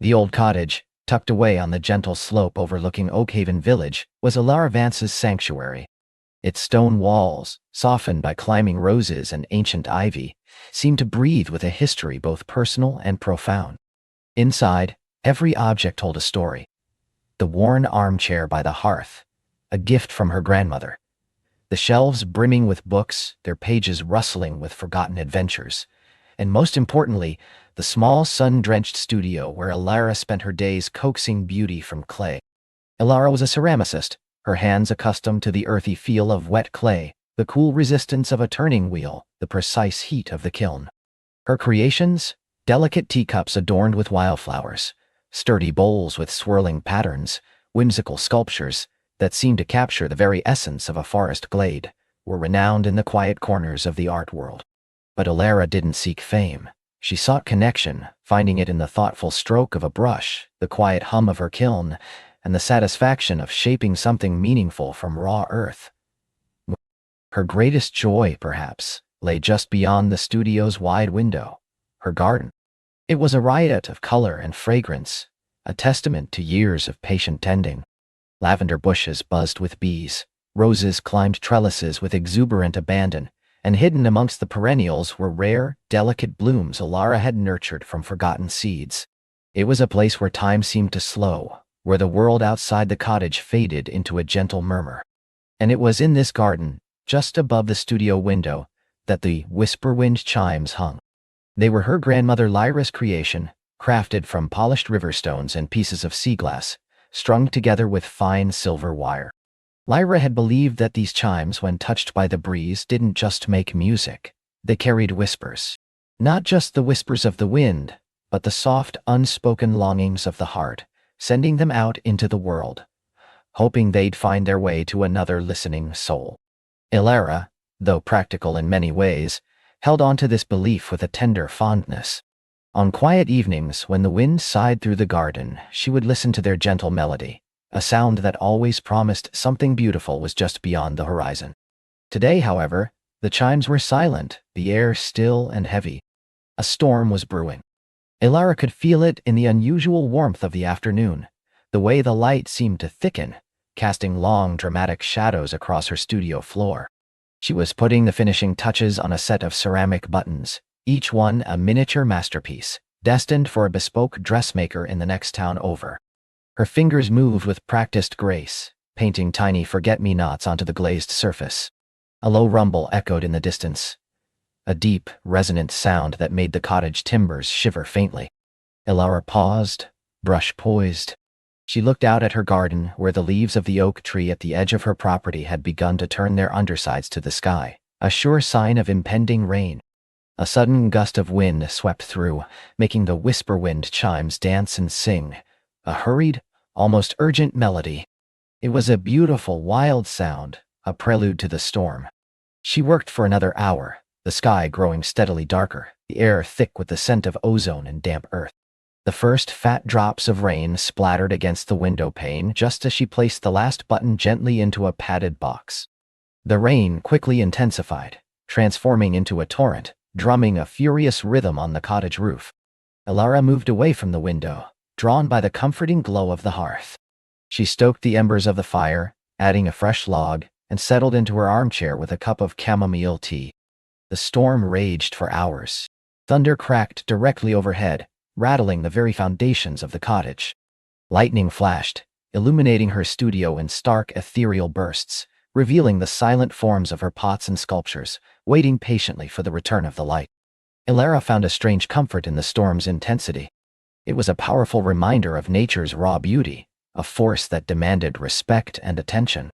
The old cottage, tucked away on the gentle slope overlooking Oakhaven Village, was Alara Vance's sanctuary. Its stone walls, softened by climbing roses and ancient ivy, seemed to breathe with a history both personal and profound. Inside, every object told a story. The worn armchair by the hearth, a gift from her grandmother. The shelves brimming with books, their pages rustling with forgotten adventures. And most importantly, the small sun-drenched studio where Alara spent her days coaxing beauty from clay. Alara was a ceramicist, her hands accustomed to the earthy feel of wet clay, the cool resistance of a turning wheel, the precise heat of the kiln. Her creations? Delicate teacups adorned with wildflowers, sturdy bowls with swirling patterns, whimsical sculptures that seemed to capture the very essence of a forest glade, were renowned in the quiet corners of the art world. But Alara didn't seek fame. She sought connection, finding it in the thoughtful stroke of a brush, the quiet hum of her kiln, and the satisfaction of shaping something meaningful from raw earth. Her greatest joy, perhaps, lay just beyond the studio's wide window, her garden. It was a riot of color and fragrance, a testament to years of patient tending. Lavender bushes buzzed with bees, roses climbed trellises with exuberant abandon, and hidden amongst the perennials were rare, delicate blooms Alara had nurtured from forgotten seeds. It was a place where time seemed to slow, where the world outside the cottage faded into a gentle murmur. And it was in this garden, just above the studio window, that the whisper-wind chimes hung. They were her grandmother Lyra's creation, crafted from polished riverstones and pieces of sea glass, strung together with fine silver wire. Lyra had believed that these chimes, when touched by the breeze, didn't just make music. They carried whispers. Not just the whispers of the wind, but the soft, unspoken longings of the heart, sending them out into the world, hoping they'd find their way to another listening soul. Alara, though practical in many ways, held on to this belief with a tender fondness. On quiet evenings, when the wind sighed through the garden, she would listen to their gentle melody, a sound that always promised something beautiful was just beyond the horizon. Today, however, the chimes were silent, the air still and heavy. A storm was brewing. Alara could feel it in the unusual warmth of the afternoon, the way the light seemed to thicken, casting long, dramatic shadows across her studio floor. She was putting the finishing touches on a set of ceramic buttons, each one a miniature masterpiece, destined for a bespoke dressmaker in the next town over. Her fingers moved with practiced grace, painting tiny forget-me-nots onto the glazed surface. A low rumble echoed in the distance, a deep, resonant sound that made the cottage timbers shiver faintly. Alara paused, brush poised. She looked out at her garden, where the leaves of the oak tree at the edge of her property had begun to turn their undersides to the sky, a sure sign of impending rain. A sudden gust of wind swept through, making the whisper-wind chimes dance and sing, a hurried, almost urgent melody. It was a beautiful, wild sound, a prelude to the storm. She worked for another hour, the sky growing steadily darker, the air thick with the scent of ozone and damp earth. The first fat drops of rain splattered against the window pane just as she placed the last button gently into a padded box. The rain quickly intensified, transforming into a torrent, drumming a furious rhythm on the cottage roof. Alara moved away from the window, drawn by the comforting glow of the hearth. She stoked the embers of the fire, adding a fresh log, and settled into her armchair with a cup of chamomile tea. The storm raged for hours. Thunder cracked directly overhead, rattling the very foundations of the cottage. Lightning flashed, illuminating her studio in stark, ethereal bursts, revealing the silent forms of her pots and sculptures, waiting patiently for the return of the light. Alara found a strange comfort in the storm's intensity. It was a powerful reminder of nature's raw beauty, a force that demanded respect and attention.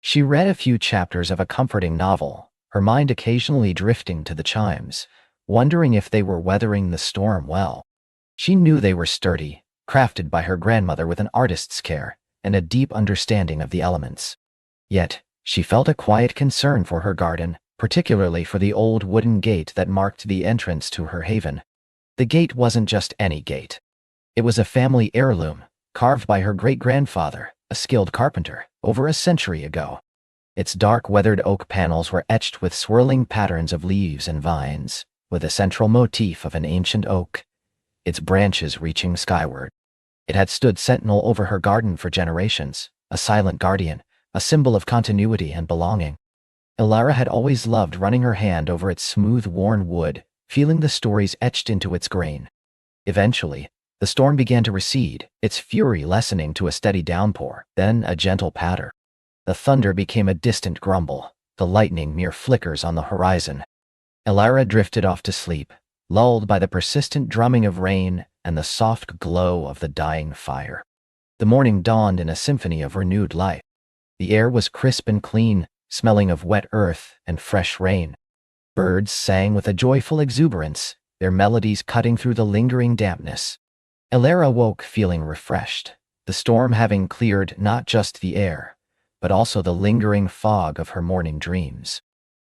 She read a few chapters of a comforting novel, her mind occasionally drifting to the chimes, wondering if they were weathering the storm well. She knew they were sturdy, crafted by her grandmother with an artist's care and a deep understanding of the elements. Yet, she felt a quiet concern for her garden, particularly for the old wooden gate that marked the entrance to her haven. The gate wasn't just any gate. It was a family heirloom, carved by her great-grandfather, a skilled carpenter, over a century ago. Its dark, weathered oak panels were etched with swirling patterns of leaves and vines, with a central motif of an ancient oak, its branches reaching skyward. It had stood sentinel over her garden for generations, a silent guardian, a symbol of continuity and belonging. Elara had always loved running her hand over its smooth, worn wood, feeling the stories etched into its grain. Eventually, the storm began to recede, its fury lessening to a steady downpour, then a gentle patter. The thunder became a distant grumble, the lightning mere flickers on the horizon. Elara drifted off to sleep, lulled by the persistent drumming of rain and the soft glow of the dying fire. The morning dawned in a symphony of renewed life. The air was crisp and clean, smelling of wet earth and fresh rain. Birds sang with a joyful exuberance, their melodies cutting through the lingering dampness. Elara woke feeling refreshed, the storm having cleared not just the air, but also the lingering fog of her morning dreams.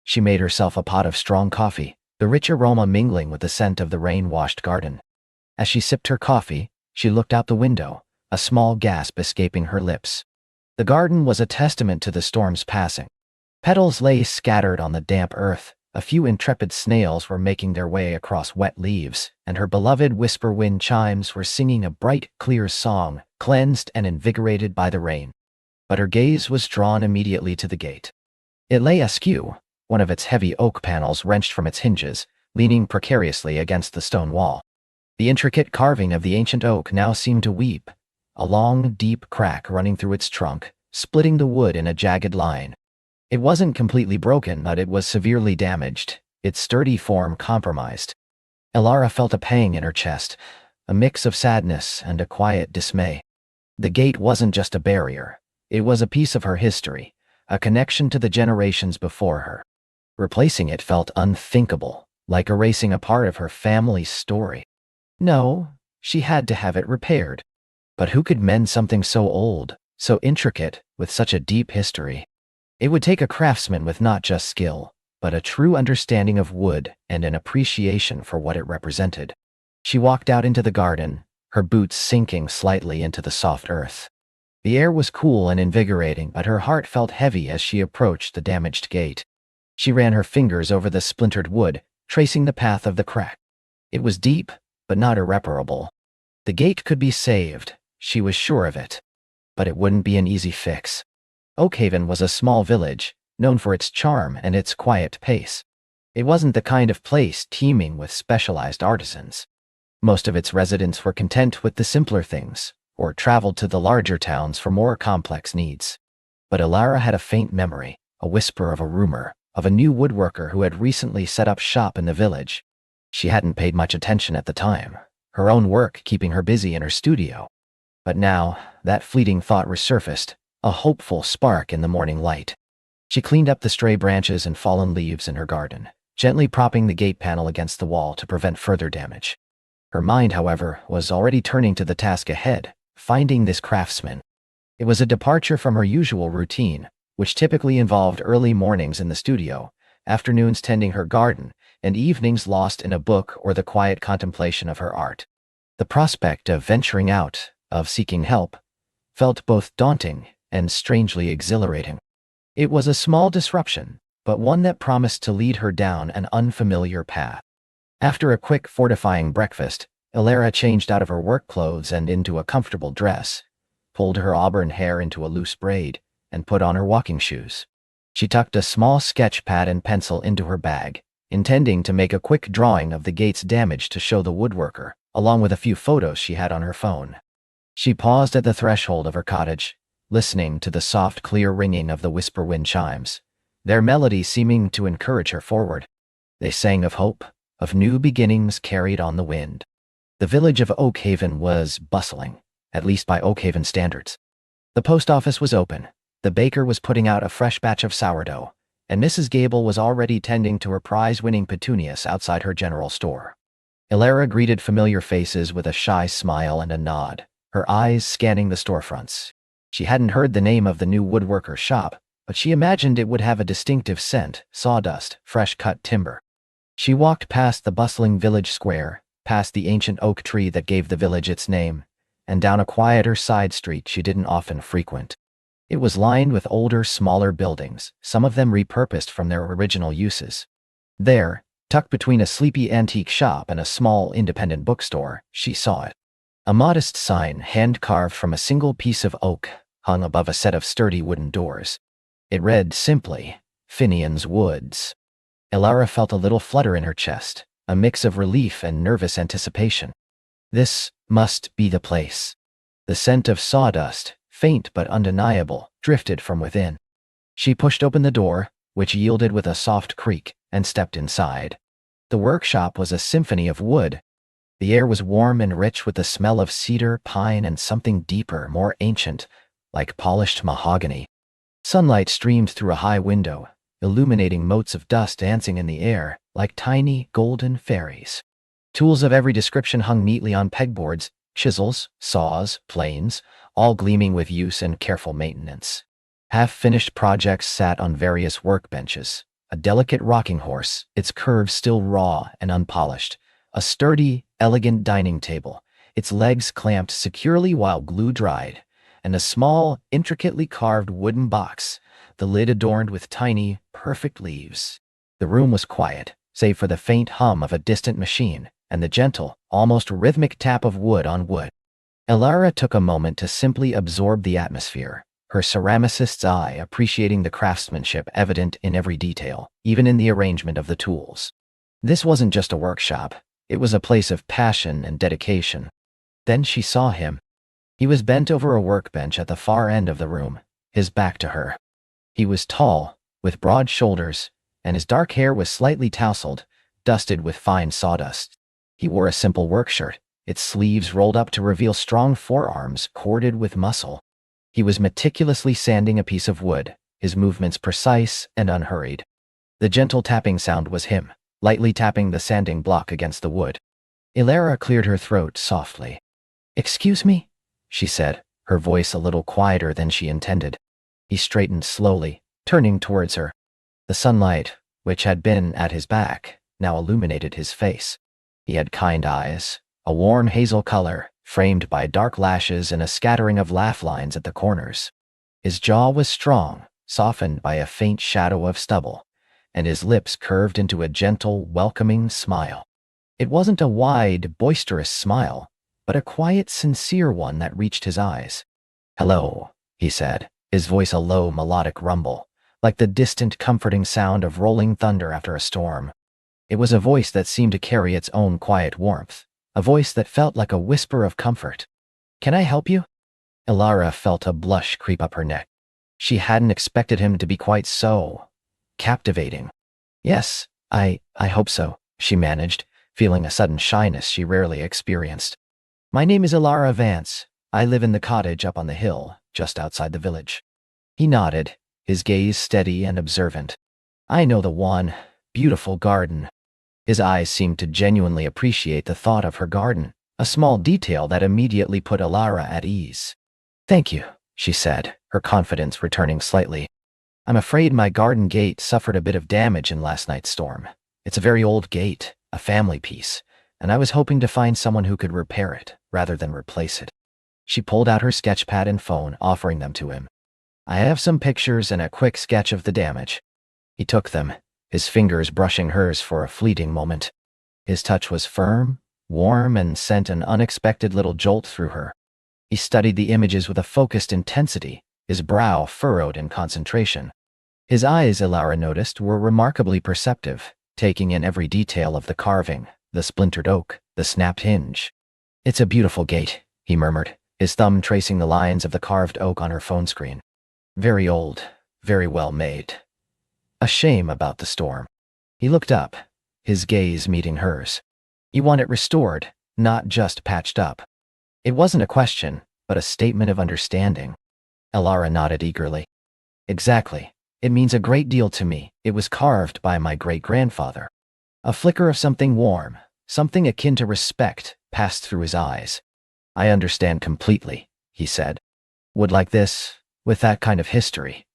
She made herself a pot of strong coffee, the rich aroma mingling with the scent of the rain-washed garden. As she sipped her coffee, she looked out the window, a small gasp escaping her lips. The garden was a testament to the storm's passing. Petals lay scattered on the damp earth, a few intrepid snails were making their way across wet leaves, and her beloved whisper wind chimes were singing a bright, clear song, cleansed and invigorated by the rain. But her gaze was drawn immediately to the gate. It lay askew, one of its heavy oak panels wrenched from its hinges, leaning precariously against the stone wall. The intricate carving of the ancient oak now seemed to weep, a long, deep crack running through its trunk, splitting the wood in a jagged line. It wasn't completely broken, but it was severely damaged, its sturdy form compromised. Elara felt a pang in her chest, a mix of sadness and a quiet dismay. The gate wasn't just a barrier. It was a piece of her history, a connection to the generations before her. Replacing it felt unthinkable, like erasing a part of her family's story. No, she had to have it repaired. But who could mend something so old, so intricate, with such a deep history? It would take a craftsman with not just skill, but a true understanding of wood and an appreciation for what it represented. She walked out into the garden, her boots sinking slightly into the soft earth. The air was cool and invigorating, but her heart felt heavy as she approached the damaged gate. She ran her fingers over the splintered wood, tracing the path of the crack. It was deep, but not irreparable. The gate could be saved, she was sure of it. But it wouldn't be an easy fix. Oakhaven was a small village, known for its charm and its quiet pace. It wasn't the kind of place teeming with specialized artisans. Most of its residents were content with the simpler things, or traveled to the larger towns for more complex needs. But Elara had a faint memory, a whisper of a rumor, of a new woodworker who had recently set up shop in the village. She hadn't paid much attention at the time, her own work keeping her busy in her studio. But now, that fleeting thought resurfaced, a hopeful spark in the morning light. She cleaned up the stray branches and fallen leaves in her garden, gently propping the gate panel against the wall to prevent further damage. Her mind, however, was already turning to the task ahead, finding this craftsman. It was a departure from her usual routine, which typically involved early mornings in the studio, afternoons tending her garden, and evenings lost in a book or the quiet contemplation of her art. The prospect of venturing out, of seeking help, felt both daunting and strangely exhilarating. It was a small disruption, but one that promised to lead her down an unfamiliar path. After a quick fortifying breakfast, Elara changed out of her work clothes and into a comfortable dress, pulled her auburn hair into a loose braid, and put on her walking shoes. She tucked a small sketch pad and pencil into her bag, intending to make a quick drawing of the gate's damage to show the woodworker, along with a few photos she had on her phone. She paused at the threshold of her cottage, listening to the soft, clear ringing of the whisper wind chimes, their melody seeming to encourage her forward. They sang of hope, of new beginnings carried on the wind. The village of Oakhaven was bustling, at least by Oakhaven standards. The post office was open, the baker was putting out a fresh batch of sourdough, and Mrs. Gable was already tending to her prize-winning petunias outside her general store. Elara greeted familiar faces with a shy smile and a nod, her eyes scanning the storefronts. She hadn't heard the name of the new woodworker shop, but she imagined it would have a distinctive scent, sawdust, fresh-cut timber. She walked past the bustling village square, past the ancient oak tree that gave the village its name, and down a quieter side street she didn't often frequent. It was lined with older, smaller buildings, some of them repurposed from their original uses. There, tucked between a sleepy antique shop and a small independent bookstore, she saw it. A modest sign, hand-carved from a single piece of oak, hung above a set of sturdy wooden doors. It read simply, Finian's Woods. Elara felt a little flutter in her chest, a mix of relief and nervous anticipation. This must be the place. The scent of sawdust, faint but undeniable, drifted from within. She pushed open the door, which yielded with a soft creak, and stepped inside. The workshop was a symphony of wood. The air was warm and rich with the smell of cedar, pine, and something deeper, more ancient, like polished mahogany. Sunlight streamed through a high window, illuminating motes of dust dancing in the air, like tiny, golden fairies. Tools of every description hung neatly on pegboards, chisels, saws, planes, all gleaming with use and careful maintenance. Half-finished projects sat on various workbenches. A delicate rocking horse, its curves still raw and unpolished. A sturdy, elegant dining table, its legs clamped securely while glue dried, and a small, intricately carved wooden box, the lid adorned with tiny, perfect leaves. The room was quiet, save for the faint hum of a distant machine and the gentle, almost rhythmic tap of wood on wood. Elara took a moment to simply absorb the atmosphere, her ceramicist's eye appreciating the craftsmanship evident in every detail, even in the arrangement of the tools. This wasn't just a workshop. It was a place of passion and dedication. Then she saw him. He was bent over a workbench at the far end of the room, his back to her. He was tall, with broad shoulders, and his dark hair was slightly tousled, dusted with fine sawdust. He wore a simple work shirt, its sleeves rolled up to reveal strong forearms corded with muscle. He was meticulously sanding a piece of wood, his movements precise and unhurried. The gentle tapping sound was him, lightly tapping the sanding block against the wood. Elara cleared her throat softly. "Excuse me?" she said, her voice a little quieter than she intended. He straightened slowly, turning towards her. The sunlight, which had been at his back, now illuminated his face. He had kind eyes, a warm hazel color, framed by dark lashes and a scattering of laugh lines at the corners. His jaw was strong, softened by a faint shadow of stubble, and his lips curved into a gentle, welcoming smile. It wasn't a wide, boisterous smile, but a quiet, sincere one that reached his eyes. "Hello," he said, his voice a low, melodic rumble, like the distant, comforting sound of rolling thunder after a storm. It was a voice that seemed to carry its own quiet warmth, a voice that felt like a whisper of comfort. "Can I help you?" Elara felt a blush creep up her neck. She hadn't expected him to be quite so captivating. "Yes, I hope so," she managed, feeling a sudden shyness she rarely experienced. "My name is Elara Vance. I live in the cottage up on the hill, just outside the village." He nodded, his gaze steady and observant. "I know the one. Beautiful garden." His eyes seemed to genuinely appreciate the thought of her garden, a small detail that immediately put Elara at ease. "Thank you," she said, her confidence returning slightly. "I'm afraid my garden gate suffered a bit of damage in last night's storm. It's a very old gate, a family piece, and I was hoping to find someone who could repair it, rather than replace it." She pulled out her sketchpad and phone, offering them to him. "I have some pictures and a quick sketch of the damage." He took them, his fingers brushing hers for a fleeting moment. His touch was firm, warm, and sent an unexpected little jolt through her. He studied the images with a focused intensity, his brow furrowed in concentration. His eyes, Elara noticed, were remarkably perceptive, taking in every detail of the carving, the splintered oak, the snapped hinge. "It's a beautiful gate," he murmured, his thumb tracing the lines of the carved oak on her phone screen. "Very old, very well made. A shame about the storm." He looked up, his gaze meeting hers. "You want it restored, not just patched up." It wasn't a question, but a statement of understanding. Elara nodded eagerly. "Exactly. It means a great deal to me. It was carved by my great-grandfather." A flicker of something warm, something akin to respect, passed through his eyes. "I understand completely," he said. "Wood like this, with that kind of history,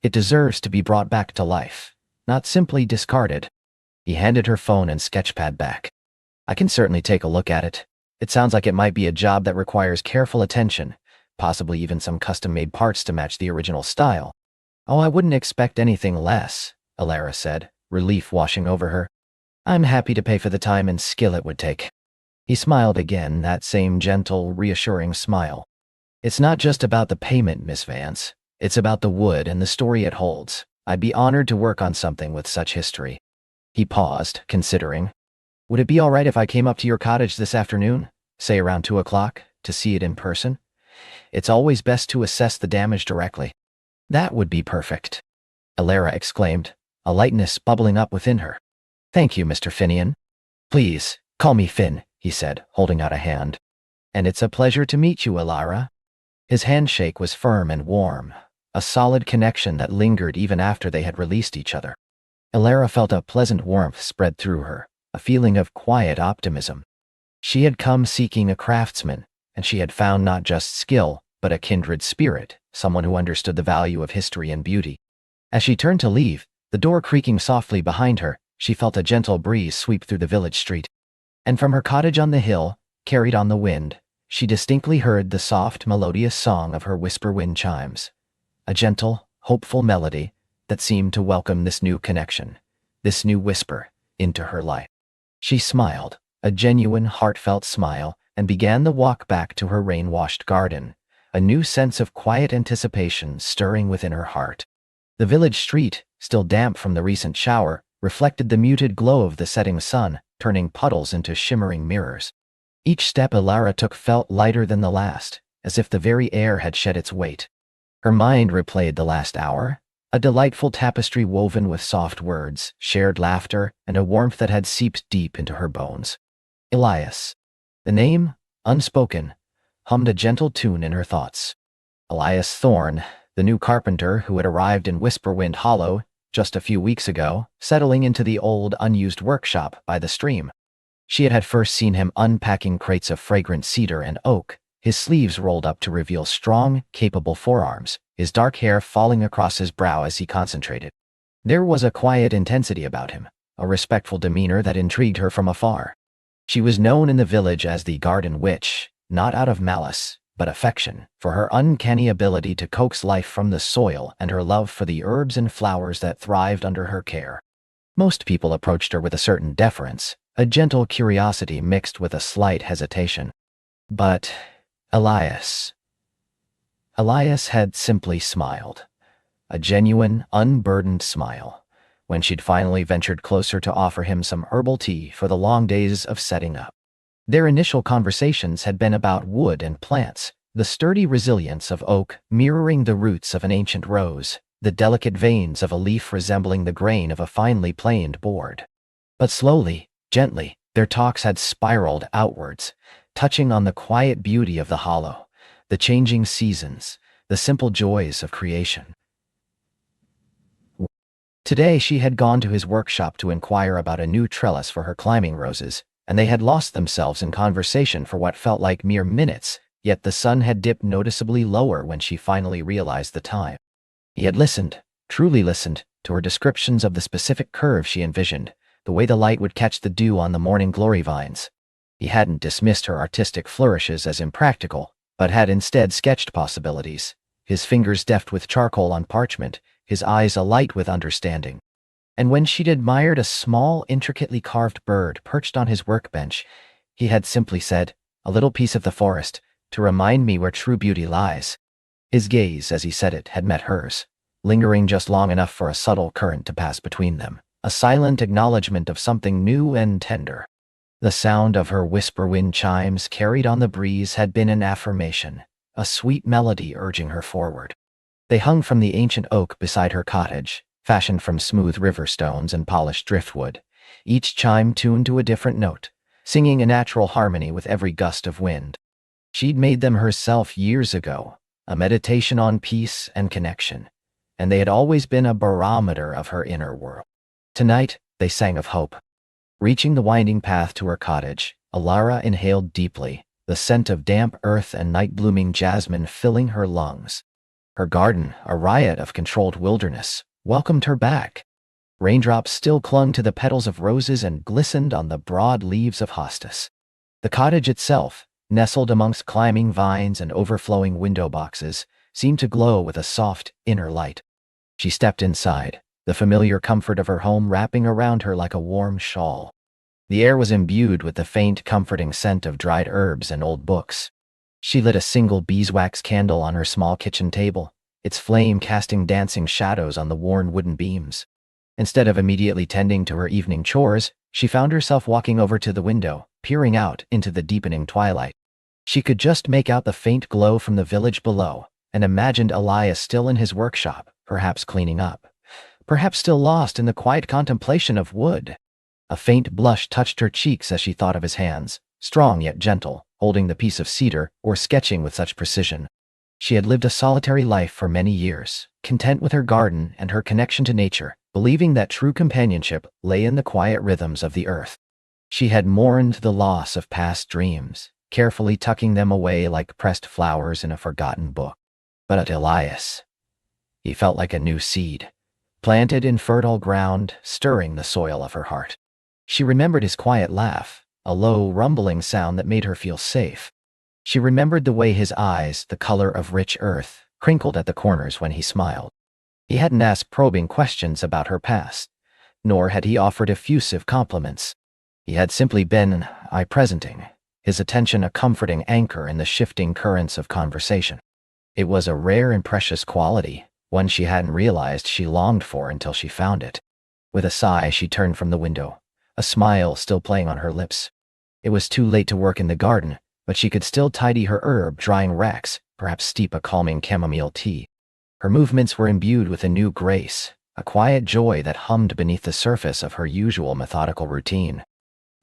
it deserves to be brought back to life, not simply discarded." He handed her phone and sketchpad back. "I can certainly take a look at it. It sounds like it might be a job that requires careful attention, possibly even some custom-made parts to match the original style." "Oh, I wouldn't expect anything less," Elara said, relief washing over her. "I'm happy to pay for the time and skill it would take." He smiled again, that same gentle, reassuring smile. "It's not just about the payment, Miss Vance. It's about the wood and the story it holds. I'd be honored to work on something with such history." He paused, considering. "Would it be all right if I came up to your cottage this afternoon, say around 2 o'clock, to see it in person? It's always best to assess the damage directly." "That would be perfect," Alara exclaimed, a lightness bubbling up within her. "Thank you, Mr. Finian." "Please, call me Finn," he said, holding out a hand. "And it's a pleasure to meet you, Alara." His handshake was firm and warm, a solid connection that lingered even after they had released each other. Alara felt a pleasant warmth spread through her, a feeling of quiet optimism. She had come seeking a craftsman, and she had found not just skill, but a kindred spirit, someone who understood the value of history and beauty. As she turned to leave, the door creaking softly behind her, she felt a gentle breeze sweep through the village street. And from her cottage on the hill, carried on the wind, she distinctly heard the soft, melodious song of her whisper wind chimes. A gentle, hopeful melody that seemed to welcome this new connection, this new whisper, into her life. She smiled, a genuine, heartfelt smile, and began the walk back to her rain-washed garden, a new sense of quiet anticipation stirring within her heart. The village street, still damp from the recent shower, reflected the muted glow of the setting sun, turning puddles into shimmering mirrors. Each step Alara took felt lighter than the last, as if the very air had shed its weight. Her mind replayed the last hour, a delightful tapestry woven with soft words, shared laughter, and a warmth that had seeped deep into her bones. Elias. The name, unspoken, hummed a gentle tune in her thoughts. Elias Thorne, the new carpenter who had arrived in Whisperwind Hollow just a few weeks ago, settling into the old, unused workshop by the stream. She had first seen him unpacking crates of fragrant cedar and oak, his sleeves rolled up to reveal strong, capable forearms, his dark hair falling across his brow as he concentrated. There was a quiet intensity about him, a respectful demeanor that intrigued her from afar. She was known in the village as the Garden Witch, not out of malice, but affection, for her uncanny ability to coax life from the soil and her love for the herbs and flowers that thrived under her care. Most people approached her with a certain deference, a gentle curiosity mixed with a slight hesitation. But Elias had simply smiled. A genuine, unburdened smile, when she'd finally ventured closer to offer him some herbal tea for the long days of setting up. Their initial conversations had been about wood and plants, the sturdy resilience of oak mirroring the roots of an ancient rose, the delicate veins of a leaf resembling the grain of a finely planed board. But slowly, gently, their talks had spiraled outwards, touching on the quiet beauty of the hollow, the changing seasons, the simple joys of creation. Today she had gone to his workshop to inquire about a new trellis for her climbing roses, and they had lost themselves in conversation for what felt like mere minutes, yet the sun had dipped noticeably lower when she finally realized the time. He had listened, truly listened, to her descriptions of the specific curve she envisioned, the way the light would catch the dew on the morning glory vines. He hadn't dismissed her artistic flourishes as impractical, but had instead sketched possibilities, his fingers deft with charcoal on parchment, his eyes alight with understanding. And when she'd admired a small, intricately carved bird perched on his workbench, he had simply said, "A little piece of the forest, to remind me where true beauty lies." His gaze, as he said it, had met hers, lingering just long enough for a subtle current to pass between them, a silent acknowledgement of something new and tender. The sound of her whisper wind chimes carried on the breeze had been an affirmation, a sweet melody urging her forward. They hung from the ancient oak beside her cottage, fashioned from smooth river stones and polished driftwood, each chime tuned to a different note, singing a natural harmony with every gust of wind. She'd made them herself years ago, a meditation on peace and connection, and they had always been a barometer of her inner world. Tonight, they sang of hope. Reaching the winding path to her cottage, Alara inhaled deeply, the scent of damp earth and night-blooming jasmine filling her lungs. Her garden, a riot of controlled wilderness, welcomed her back. Raindrops still clung to the petals of roses and glistened on the broad leaves of hostas. The cottage itself, nestled amongst climbing vines and overflowing window boxes, seemed to glow with a soft, inner light. She stepped inside, the familiar comfort of her home wrapping around her like a warm shawl. The air was imbued with the faint, comforting scent of dried herbs and old books. She lit a single beeswax candle on her small kitchen table, its flame casting dancing shadows on the worn wooden beams. Instead of immediately tending to her evening chores, she found herself walking over to the window, peering out into the deepening twilight. She could just make out the faint glow from the village below, and imagined Elias still in his workshop, perhaps cleaning up. Perhaps still lost in the quiet contemplation of wood. A faint blush touched her cheeks as she thought of his hands, strong yet gentle, holding the piece of cedar or sketching with such precision. She had lived a solitary life for many years, content with her garden and her connection to nature, believing that true companionship lay in the quiet rhythms of the earth. She had mourned the loss of past dreams, carefully tucking them away like pressed flowers in a forgotten book. But at Elias, he felt like a new seed, planted in fertile ground, stirring the soil of her heart. She remembered his quiet laugh, a low, rumbling sound that made her feel safe. She remembered the way his eyes, the color of rich earth, crinkled at the corners when he smiled. He hadn't asked probing questions about her past, nor had he offered effusive compliments. He had simply been eye-presenting, his attention a comforting anchor in the shifting currents of conversation. It was a rare and precious quality, one she hadn't realized she longed for until she found it. With a sigh, she turned from the window, a smile still playing on her lips. It was too late to work in the garden, but she could still tidy her herb-drying racks, perhaps steep a calming chamomile tea. Her movements were imbued with a new grace, a quiet joy that hummed beneath the surface of her usual methodical routine.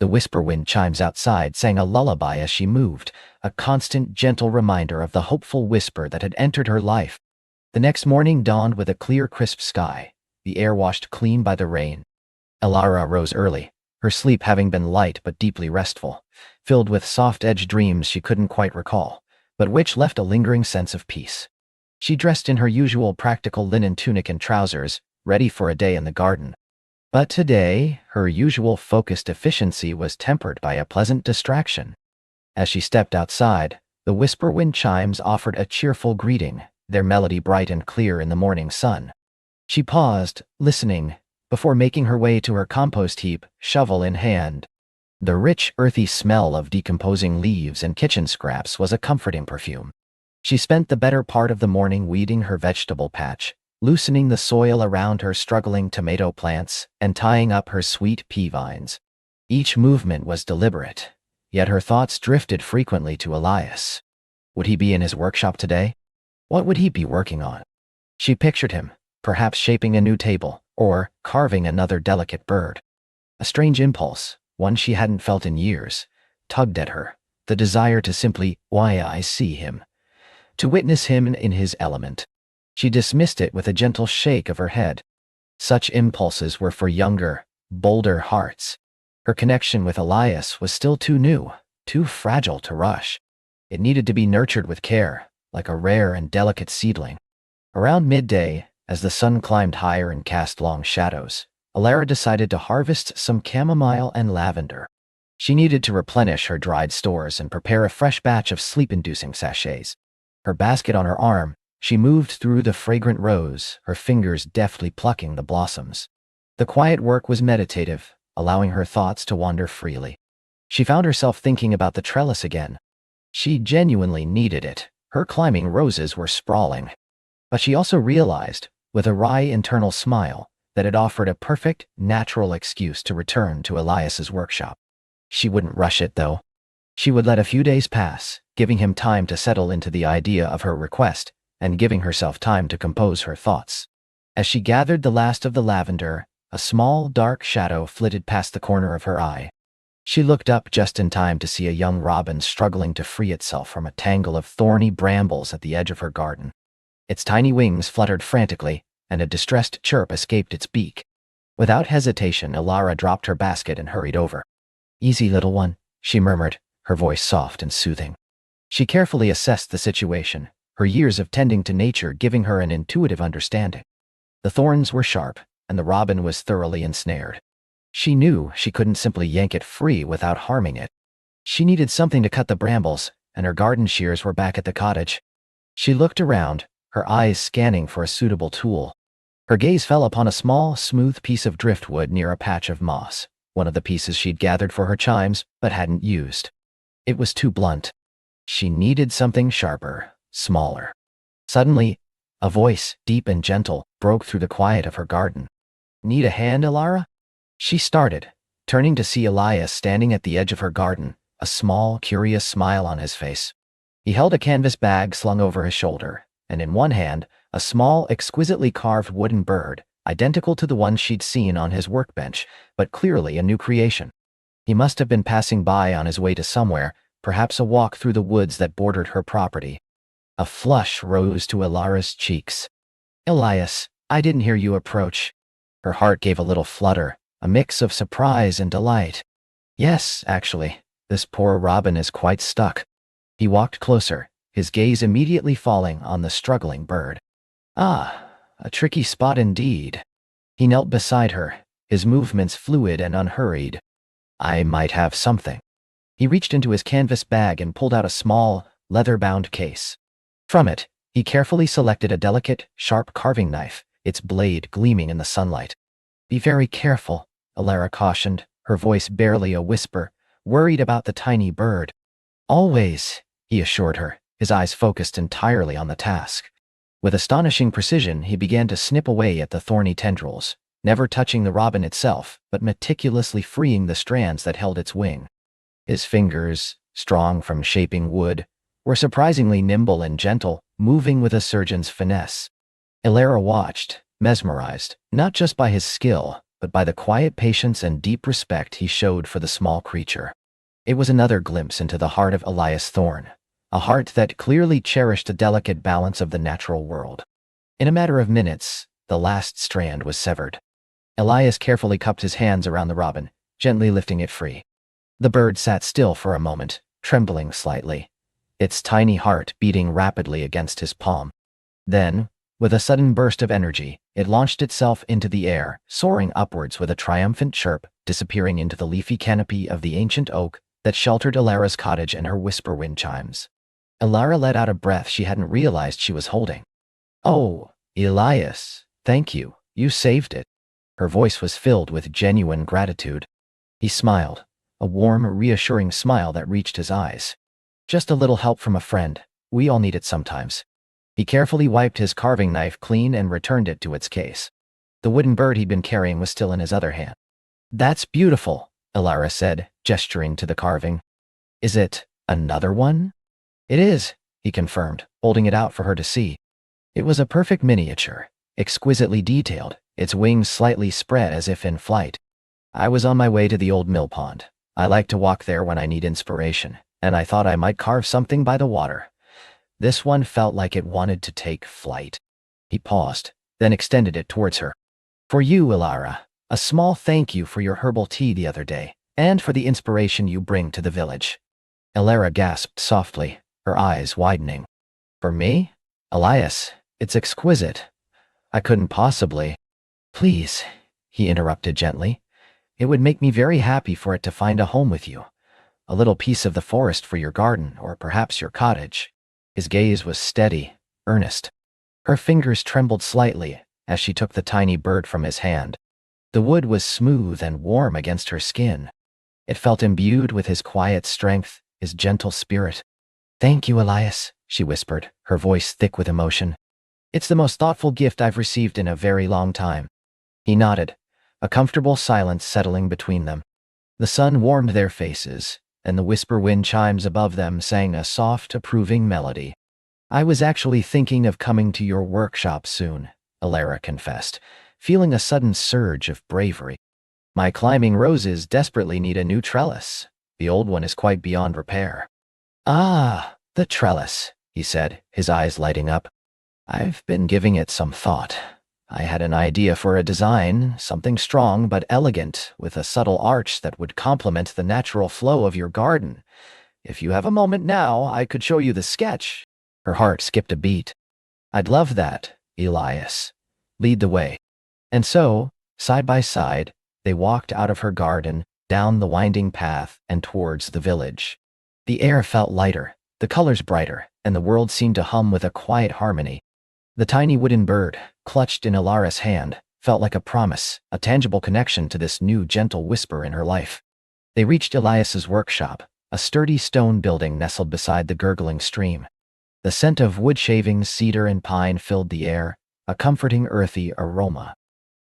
The whisper wind chimes outside sang a lullaby as she moved, a constant, gentle reminder of the hopeful whisper that had entered her life. The next morning dawned with a clear, crisp sky, the air washed clean by the rain. Elara rose early, her sleep having been light but deeply restful, filled with soft-edged dreams she couldn't quite recall, but which left a lingering sense of peace. She dressed in her usual practical linen tunic and trousers, ready for a day in the garden. But today, her usual focused efficiency was tempered by a pleasant distraction. As she stepped outside, the whisper wind chimes offered a cheerful greeting, their melody bright and clear in the morning sun. She paused, listening, before making her way to her compost heap, shovel in hand. The rich, earthy smell of decomposing leaves and kitchen scraps was a comforting perfume. She spent the better part of the morning weeding her vegetable patch, loosening the soil around her struggling tomato plants, and tying up her sweet pea vines. Each movement was deliberate, yet her thoughts drifted frequently to Elias. Would he be in his workshop today? What would he be working on? She pictured him, perhaps shaping a new table, or carving another delicate bird. A strange impulse, one she hadn't felt in years, tugged at her, the desire to simply, why I see him, to witness him in his element. She dismissed it with a gentle shake of her head. Such impulses were for younger, bolder hearts. Her connection with Elias was still too new, too fragile to rush. It needed to be nurtured with care, like a rare and delicate seedling. Around midday, as the sun climbed higher and cast long shadows, Elara decided to harvest some chamomile and lavender. She needed to replenish her dried stores and prepare a fresh batch of sleep-inducing sachets. Her basket on her arm, she moved through the fragrant rows, her fingers deftly plucking the blossoms. The quiet work was meditative, allowing her thoughts to wander freely. She found herself thinking about the trellis again. She genuinely needed it. Her climbing roses were sprawling. But she also realized, with a wry internal smile, that it offered a perfect, natural excuse to return to Elias's workshop. She wouldn't rush it, though. She would let a few days pass, giving him time to settle into the idea of her request, and giving herself time to compose her thoughts. As she gathered the last of the lavender, a small, dark shadow flitted past the corner of her eye. She looked up just in time to see a young robin struggling to free itself from a tangle of thorny brambles at the edge of her garden. Its tiny wings fluttered frantically, and a distressed chirp escaped its beak. Without hesitation, Elara dropped her basket and hurried over. "Easy, little one," she murmured, her voice soft and soothing. She carefully assessed the situation, her years of tending to nature giving her an intuitive understanding. The thorns were sharp, and the robin was thoroughly ensnared. She knew she couldn't simply yank it free without harming it. She needed something to cut the brambles, and her garden shears were back at the cottage. She looked around, her eyes scanning for a suitable tool. Her gaze fell upon a small, smooth piece of driftwood near a patch of moss, one of the pieces she'd gathered for her chimes but hadn't used. It was too blunt. She needed something sharper, smaller. Suddenly, a voice, deep and gentle, broke through the quiet of her garden. "Need a hand, Elara?" She started, turning to see Elias standing at the edge of her garden, a small, curious smile on his face. He held a canvas bag slung over his shoulder, and in one hand, a small, exquisitely carved wooden bird, identical to the one she'd seen on his workbench, but clearly a new creation. He must have been passing by on his way to somewhere, perhaps a walk through the woods that bordered her property. A flush rose to Elara's cheeks. "Elias, I didn't hear you approach." Her heart gave a little flutter, a mix of surprise and delight. "Yes, actually, this poor robin is quite stuck." He walked closer, his gaze immediately falling on the struggling bird. "Ah, a tricky spot indeed." He knelt beside her, his movements fluid and unhurried. "I might have something." He reached into his canvas bag and pulled out a small, leather-bound case. From it, he carefully selected a delicate, sharp carving knife, its blade gleaming in the sunlight. "Be very careful," Elara cautioned, her voice barely a whisper, worried about the tiny bird. "Always," he assured her, his eyes focused entirely on the task. With astonishing precision, he began to snip away at the thorny tendrils, never touching the robin itself, but meticulously freeing the strands that held its wing. His fingers, strong from shaping wood, were surprisingly nimble and gentle, moving with a surgeon's finesse. Elara watched, mesmerized, not just by his skill, but by the quiet patience and deep respect he showed for the small creature. It was another glimpse into the heart of Elias Thorne, a heart that clearly cherished the delicate balance of the natural world. In a matter of minutes, the last strand was severed. Elias carefully cupped his hands around the robin, gently lifting it free. The bird sat still for a moment, trembling slightly, its tiny heart beating rapidly against his palm. Then, with a sudden burst of energy, it launched itself into the air, soaring upwards with a triumphant chirp, disappearing into the leafy canopy of the ancient oak that sheltered Elara's cottage and her whisper wind chimes. Elara let out a breath she hadn't realized she was holding. "Oh, Elias, thank you, you saved it." Her voice was filled with genuine gratitude. He smiled, a warm, reassuring smile that reached his eyes. "Just a little help from a friend. We all need it sometimes." He carefully wiped his carving knife clean and returned it to its case. The wooden bird he'd been carrying was still in his other hand. "That's beautiful," Elara said, gesturing to the carving. "Is it another one?" "It is," he confirmed, holding it out for her to see. It was a perfect miniature, exquisitely detailed, its wings slightly spread as if in flight. "I was on my way to the old mill pond. I like to walk there when I need inspiration, and I thought I might carve something by the water. This one felt like it wanted to take flight." He paused, then extended it towards her. "For you, Elara, a small thank you for your herbal tea the other day, and for the inspiration you bring to the village." Elara gasped softly, her eyes widening. "For me? Elias, it's exquisite. I couldn't possibly—" "Please," he interrupted gently. "It would make me very happy for it to find a home with you. A little piece of the forest for your garden, or perhaps your cottage." His gaze was steady, earnest. Her fingers trembled slightly as she took the tiny bird from his hand. The wood was smooth and warm against her skin. It felt imbued with his quiet strength, his gentle spirit. "Thank you, Elias," she whispered, her voice thick with emotion. "It's the most thoughtful gift I've received in a very long time." He nodded, a comfortable silence settling between them. The sun warmed their faces, and the whisper wind chimes above them sang a soft, approving melody. "I was actually thinking of coming to your workshop soon," Elara confessed, feeling a sudden surge of bravery. "My climbing roses desperately need a new trellis. The old one is quite beyond repair." "Ah, the trellis," he said, his eyes lighting up. "I've been giving it some thought. I had an idea for a design, something strong but elegant, with a subtle arch that would complement the natural flow of your garden. If you have a moment now, I could show you the sketch." Her heart skipped a beat. "I'd love that, Elias. Lead the way." And so, side by side, they walked out of her garden, down the winding path, and towards the village. The air felt lighter, the colors brighter, and the world seemed to hum with a quiet harmony. The tiny wooden bird, clutched in Elara's hand, felt like a promise, a tangible connection to this new gentle whisper in her life. They reached Elias's workshop, a sturdy stone building nestled beside the gurgling stream. The scent of wood shavings, cedar, and pine filled the air, a comforting earthy aroma.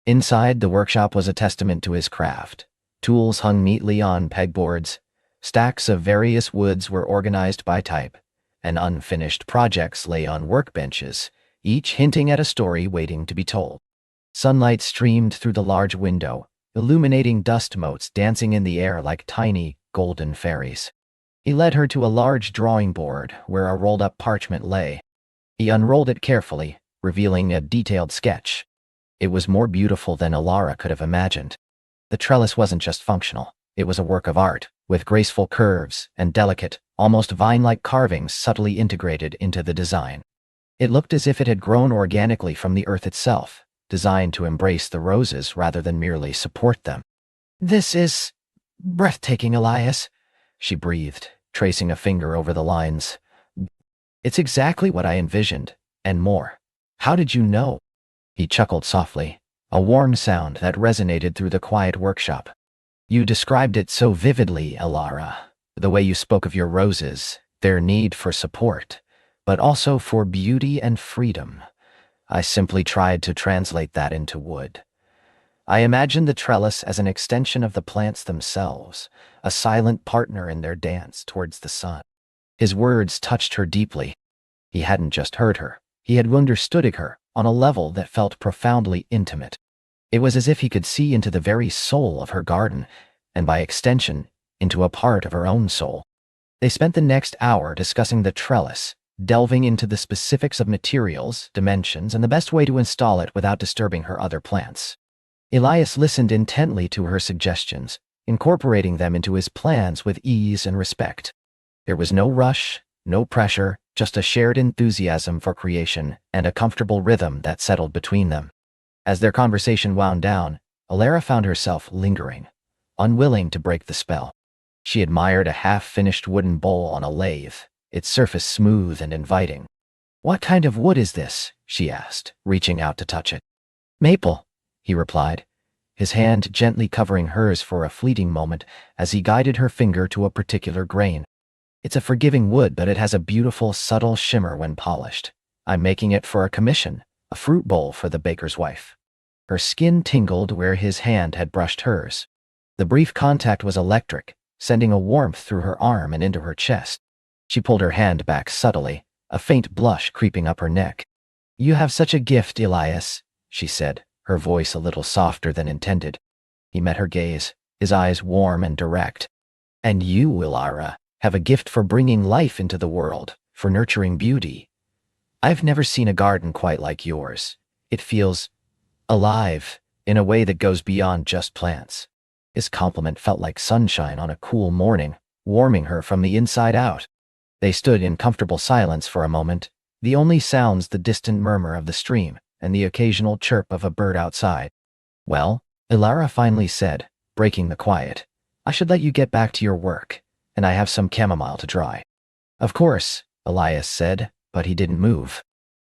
Inside, the workshop was a testament to his craft. Tools hung neatly on pegboards, stacks of various woods were organized by type, and unfinished projects lay on workbenches, each hinting at a story waiting to be told. Sunlight streamed through the large window, illuminating dust motes dancing in the air like tiny, golden fairies. He led her to a large drawing board where a rolled-up parchment lay. He unrolled it carefully, revealing a detailed sketch. It was more beautiful than Alara could have imagined. The trellis wasn't just functional, it was a work of art, with graceful curves and delicate, almost vine-like carvings subtly integrated into the design. It looked as if it had grown organically from the earth itself, designed to embrace the roses rather than merely support them. "This is breathtaking, Elias," she breathed, tracing a finger over the lines. "It's exactly what I envisioned, and more. How did you know?" He chuckled softly, a warm sound that resonated through the quiet workshop. "You described it so vividly, Alara. The way you spoke of your roses, their need for support, but also for beauty and freedom. I simply tried to translate that into wood. I imagined the trellis as an extension of the plants themselves, a silent partner in their dance towards the sun." His words touched her deeply. He hadn't just heard her, he had understood her on a level that felt profoundly intimate. It was as if he could see into the very soul of her garden, and by extension, into a part of her own soul. They spent the next hour discussing the trellis, delving into the specifics of materials, dimensions, and the best way to install it without disturbing her other plants. Elias listened intently to her suggestions, incorporating them into his plans with ease and respect. There was no rush, no pressure, just a shared enthusiasm for creation and a comfortable rhythm that settled between them. As their conversation wound down, Alara found herself lingering, unwilling to break the spell. She admired a half-finished wooden bowl on a lathe, its surface smooth and inviting. "What kind of wood is this?" she asked, reaching out to touch it. "Maple," he replied, his hand gently covering hers for a fleeting moment as he guided her finger to a particular grain. "It's a forgiving wood, but it has a beautiful, subtle shimmer when polished. I'm making it for a commission, a fruit bowl for the baker's wife." Her skin tingled where his hand had brushed hers. The brief contact was electric, sending a warmth through her arm and into her chest. She pulled her hand back subtly, a faint blush creeping up her neck. "You have such a gift, Elias," she said, her voice a little softer than intended. He met her gaze, his eyes warm and direct. "And you, Alara, have a gift for bringing life into the world, for nurturing beauty. I've never seen a garden quite like yours. It feels alive, in a way that goes beyond just plants." His compliment felt like sunshine on a cool morning, warming her from the inside out. They stood in comfortable silence for a moment, the only sounds the distant murmur of the stream and the occasional chirp of a bird outside. "Well," Alara finally said, breaking the quiet, "I should let you get back to your work, and I have some chamomile to dry." "Of course," Elias said, but he didn't move.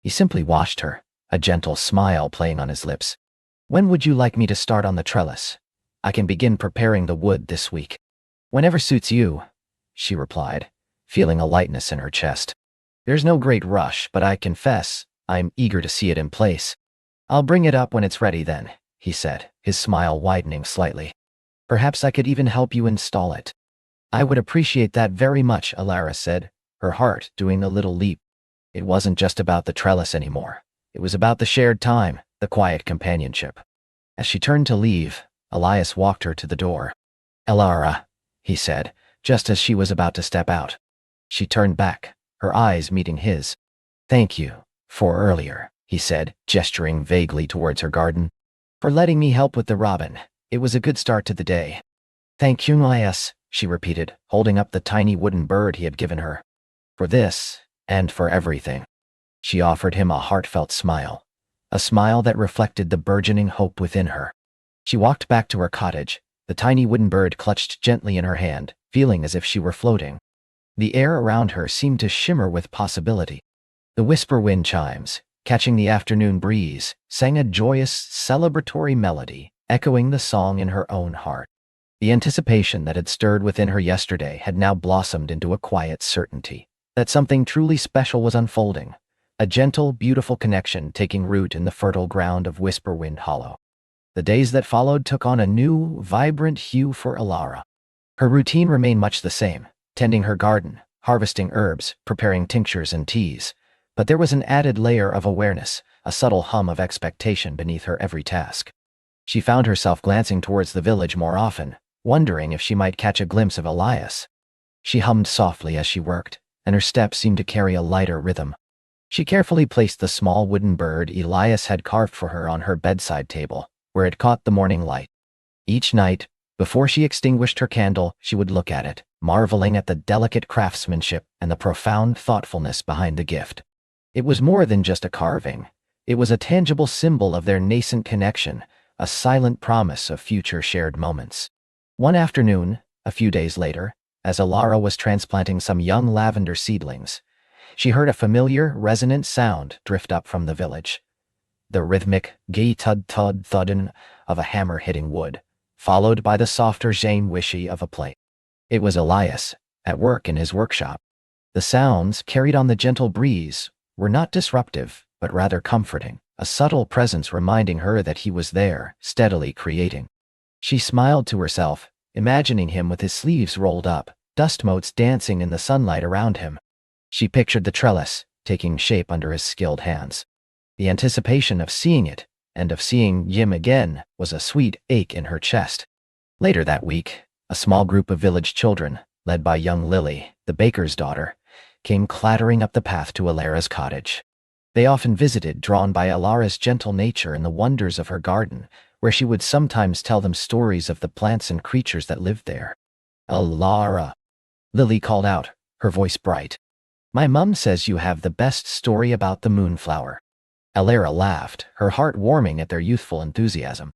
He simply watched her, a gentle smile playing on his lips. "When would you like me to start on the trellis? I can begin preparing the wood this week." "Whenever suits you," she replied, feeling a lightness in her chest. "There's no great rush, but I confess, I'm eager to see it in place." "I'll bring it up when it's ready then," he said, his smile widening slightly. "Perhaps I could even help you install it." "I would appreciate that very much," Alara said, her heart doing a little leap. It wasn't just about the trellis anymore. It was about the shared time, the quiet companionship. As she turned to leave, Elias walked her to the door. "Alara," he said, just as she was about to step out. She turned back, her eyes meeting his. "Thank you for earlier," he said, gesturing vaguely towards her garden. "For letting me help with the robin. It was a good start to the day." "Thank you, Elias," she repeated, holding up the tiny wooden bird he had given her. "For this, and for everything." She offered him a heartfelt smile, a smile that reflected the burgeoning hope within her. She walked back to her cottage, the tiny wooden bird clutched gently in her hand, feeling as if she were floating. The air around her seemed to shimmer with possibility. The whisper wind chimes, catching the afternoon breeze, sang a joyous, celebratory melody, echoing the song in her own heart. The anticipation that had stirred within her yesterday had now blossomed into a quiet certainty that something truly special was unfolding, a gentle, beautiful connection taking root in the fertile ground of Whisperwind Hollow. The days that followed took on a new, vibrant hue for Alara. Her routine remained much the same, tending her garden, harvesting herbs, preparing tinctures and teas, but there was an added layer of awareness, a subtle hum of expectation beneath her every task. She found herself glancing towards the village more often, wondering if she might catch a glimpse of Elias. She hummed softly as she worked, and her steps seemed to carry a lighter rhythm. She carefully placed the small wooden bird Elias had carved for her on her bedside table, where it caught the morning light. Each night, before she extinguished her candle, she would look at it, marveling at the delicate craftsmanship and the profound thoughtfulness behind the gift. It was more than just a carving. It was a tangible symbol of their nascent connection, a silent promise of future shared moments. One afternoon, a few days later, as Alara was transplanting some young lavender seedlings, she heard a familiar, resonant sound drift up from the village. The rhythmic, gay thud-thud-thudding of a hammer hitting wood, followed by the softer wishy of a plate. It was Elias, at work in his workshop. The sounds, carried on the gentle breeze, were not disruptive, but rather comforting, a subtle presence reminding her that he was there, steadily creating. She smiled to herself, imagining him with his sleeves rolled up, dust motes dancing in the sunlight around him. She pictured the trellis, taking shape under his skilled hands. The anticipation of seeing it, and of seeing him again, was a sweet ache in her chest. Later that week, a small group of village children, led by young Lily, the baker's daughter, came clattering up the path to Alara's cottage. They often visited, drawn by Alara's gentle nature and the wonders of her garden, where she would sometimes tell them stories of the plants and creatures that lived there. "Alara," Lily called out, her voice bright. "My mum says you have the best story about the moonflower." Alara laughed, her heart warming at their youthful enthusiasm.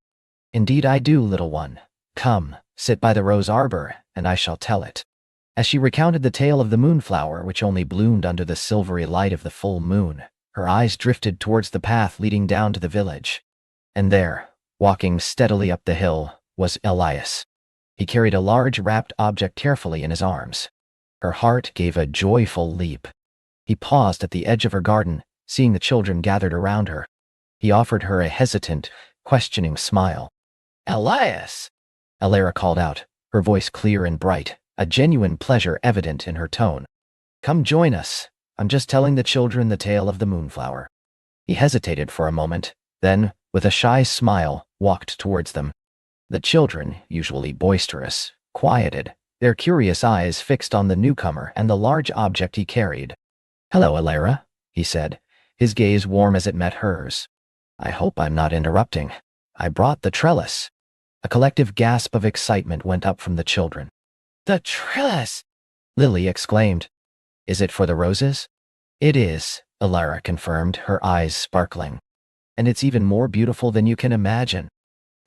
"Indeed I do, little one. Come, sit by the rose arbor, and I shall tell it." As she recounted the tale of the moonflower which only bloomed under the silvery light of the full moon, her eyes drifted towards the path leading down to the village. And there, walking steadily up the hill, was Elias. He carried a large wrapped object carefully in his arms. Her heart gave a joyful leap. He paused at the edge of her garden, seeing the children gathered around her. He offered her a hesitant, questioning smile. "Elias!" Alara called out, her voice clear and bright, a genuine pleasure evident in her tone. "Come join us. I'm just telling the children the tale of the moonflower." He hesitated for a moment, then, with a shy smile, walked towards them. The children, usually boisterous, quieted, their curious eyes fixed on the newcomer and the large object he carried. "Hello, Alara," he said, his gaze warm as it met hers. "I hope I'm not interrupting. I brought the trellis." A collective gasp of excitement went up from the children. "The trellis!" Lily exclaimed. "Is it for the roses?" "It is," Alara confirmed, her eyes sparkling. "And it's even more beautiful than you can imagine."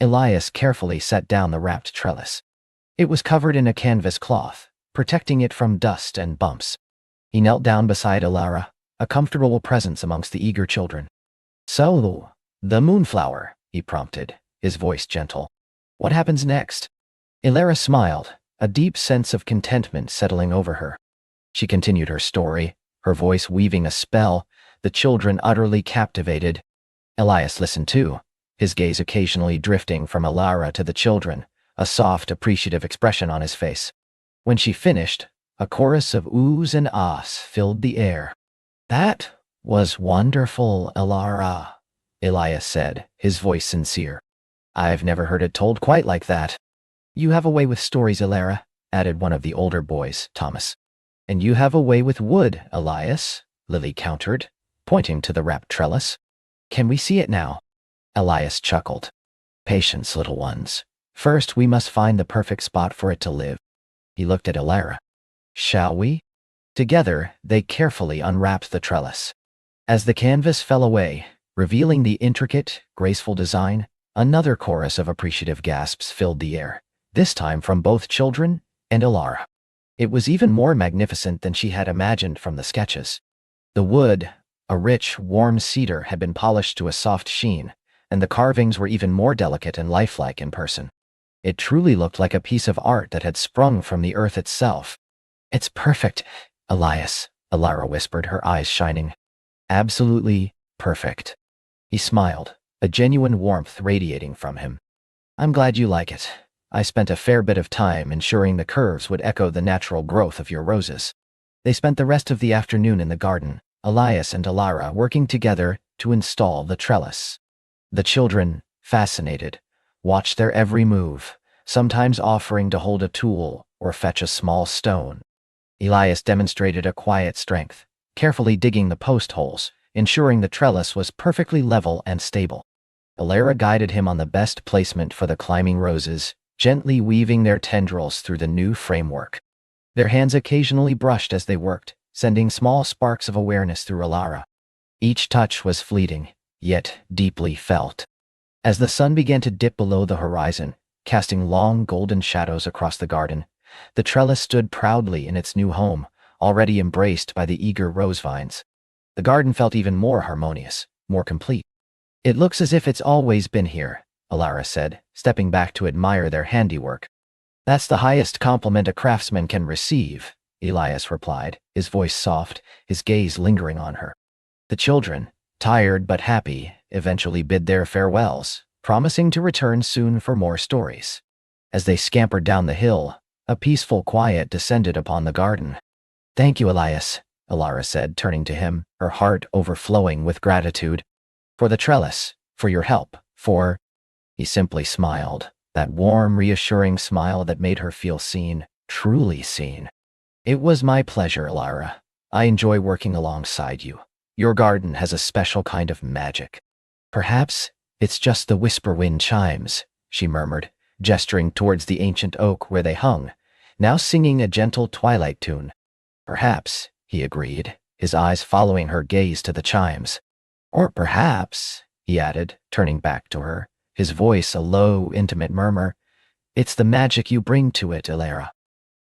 Elias carefully set down the wrapped trellis. It was covered in a canvas cloth, protecting it from dust and bumps. He knelt down beside Alara, a comfortable presence amongst the eager children. "So, the moonflower," he prompted, his voice gentle. "What happens next?" Alara smiled, a deep sense of contentment settling over her. She continued her story, her voice weaving a spell, the children utterly captivated. Elias listened too, his gaze occasionally drifting from Alara to the children, a soft, appreciative expression on his face. When she finished, a chorus of oohs and ahs filled the air. "That was wonderful, Alara," Elias said, his voice sincere. "I've never heard it told quite like that." "You have a way with stories, Alara," added one of the older boys, Thomas. "And you have a way with wood, Elias," Lily countered, pointing to the wrapped trellis. "Can we see it now?" Elias chuckled. "Patience, little ones. First, we must find the perfect spot for it to live." He looked at Alara. "Shall we?" Together, they carefully unwrapped the trellis. As the canvas fell away, revealing the intricate, graceful design, another chorus of appreciative gasps filled the air, this time from both children and Alara. It was even more magnificent than she had imagined from the sketches. The wood, A rich, warm cedar had been polished to a soft sheen, and the carvings were even more delicate and lifelike in person. It truly looked like a piece of art that had sprung from the earth itself. "It's perfect, Elias," Alara whispered, her eyes shining. "Absolutely perfect." He smiled, a genuine warmth radiating from him. "I'm glad you like it. I spent a fair bit of time ensuring the curves would echo the natural growth of your roses." They spent the rest of the afternoon in the garden, Elias and Alara working together to install the trellis. The children, fascinated, watched their every move, sometimes offering to hold a tool or fetch a small stone. Elias demonstrated a quiet strength, carefully digging the post holes, ensuring the trellis was perfectly level and stable. Alara guided him on the best placement for the climbing roses, gently weaving their tendrils through the new framework. Their hands occasionally brushed as they worked, sending small sparks of awareness through Alara. Each touch was fleeting, yet deeply felt. As the sun began to dip below the horizon, casting long golden shadows across the garden, the trellis stood proudly in its new home, already embraced by the eager rose vines. The garden felt even more harmonious, more complete. "It looks as if it's always been here," Alara said, stepping back to admire their handiwork. "That's the highest compliment a craftsman can receive," Elias replied, his voice soft, his gaze lingering on her. The children, tired but happy, eventually bid their farewells, promising to return soon for more stories. As they scampered down the hill, a peaceful quiet descended upon the garden. "Thank you, Elias," Alara said, turning to him, her heart overflowing with gratitude. "For the trellis, for your help, for—" He simply smiled, that warm, reassuring smile that made her feel seen, truly seen. "It was my pleasure, Alara. I enjoy working alongside you. Your garden has a special kind of magic." "Perhaps it's just the whisper wind chimes," she murmured, gesturing towards the ancient oak where they hung, now singing a gentle twilight tune. "Perhaps," he agreed, his eyes following her gaze to the chimes. "Or perhaps," he added, turning back to her, his voice a low, intimate murmur, "it's the magic you bring to it, Alara."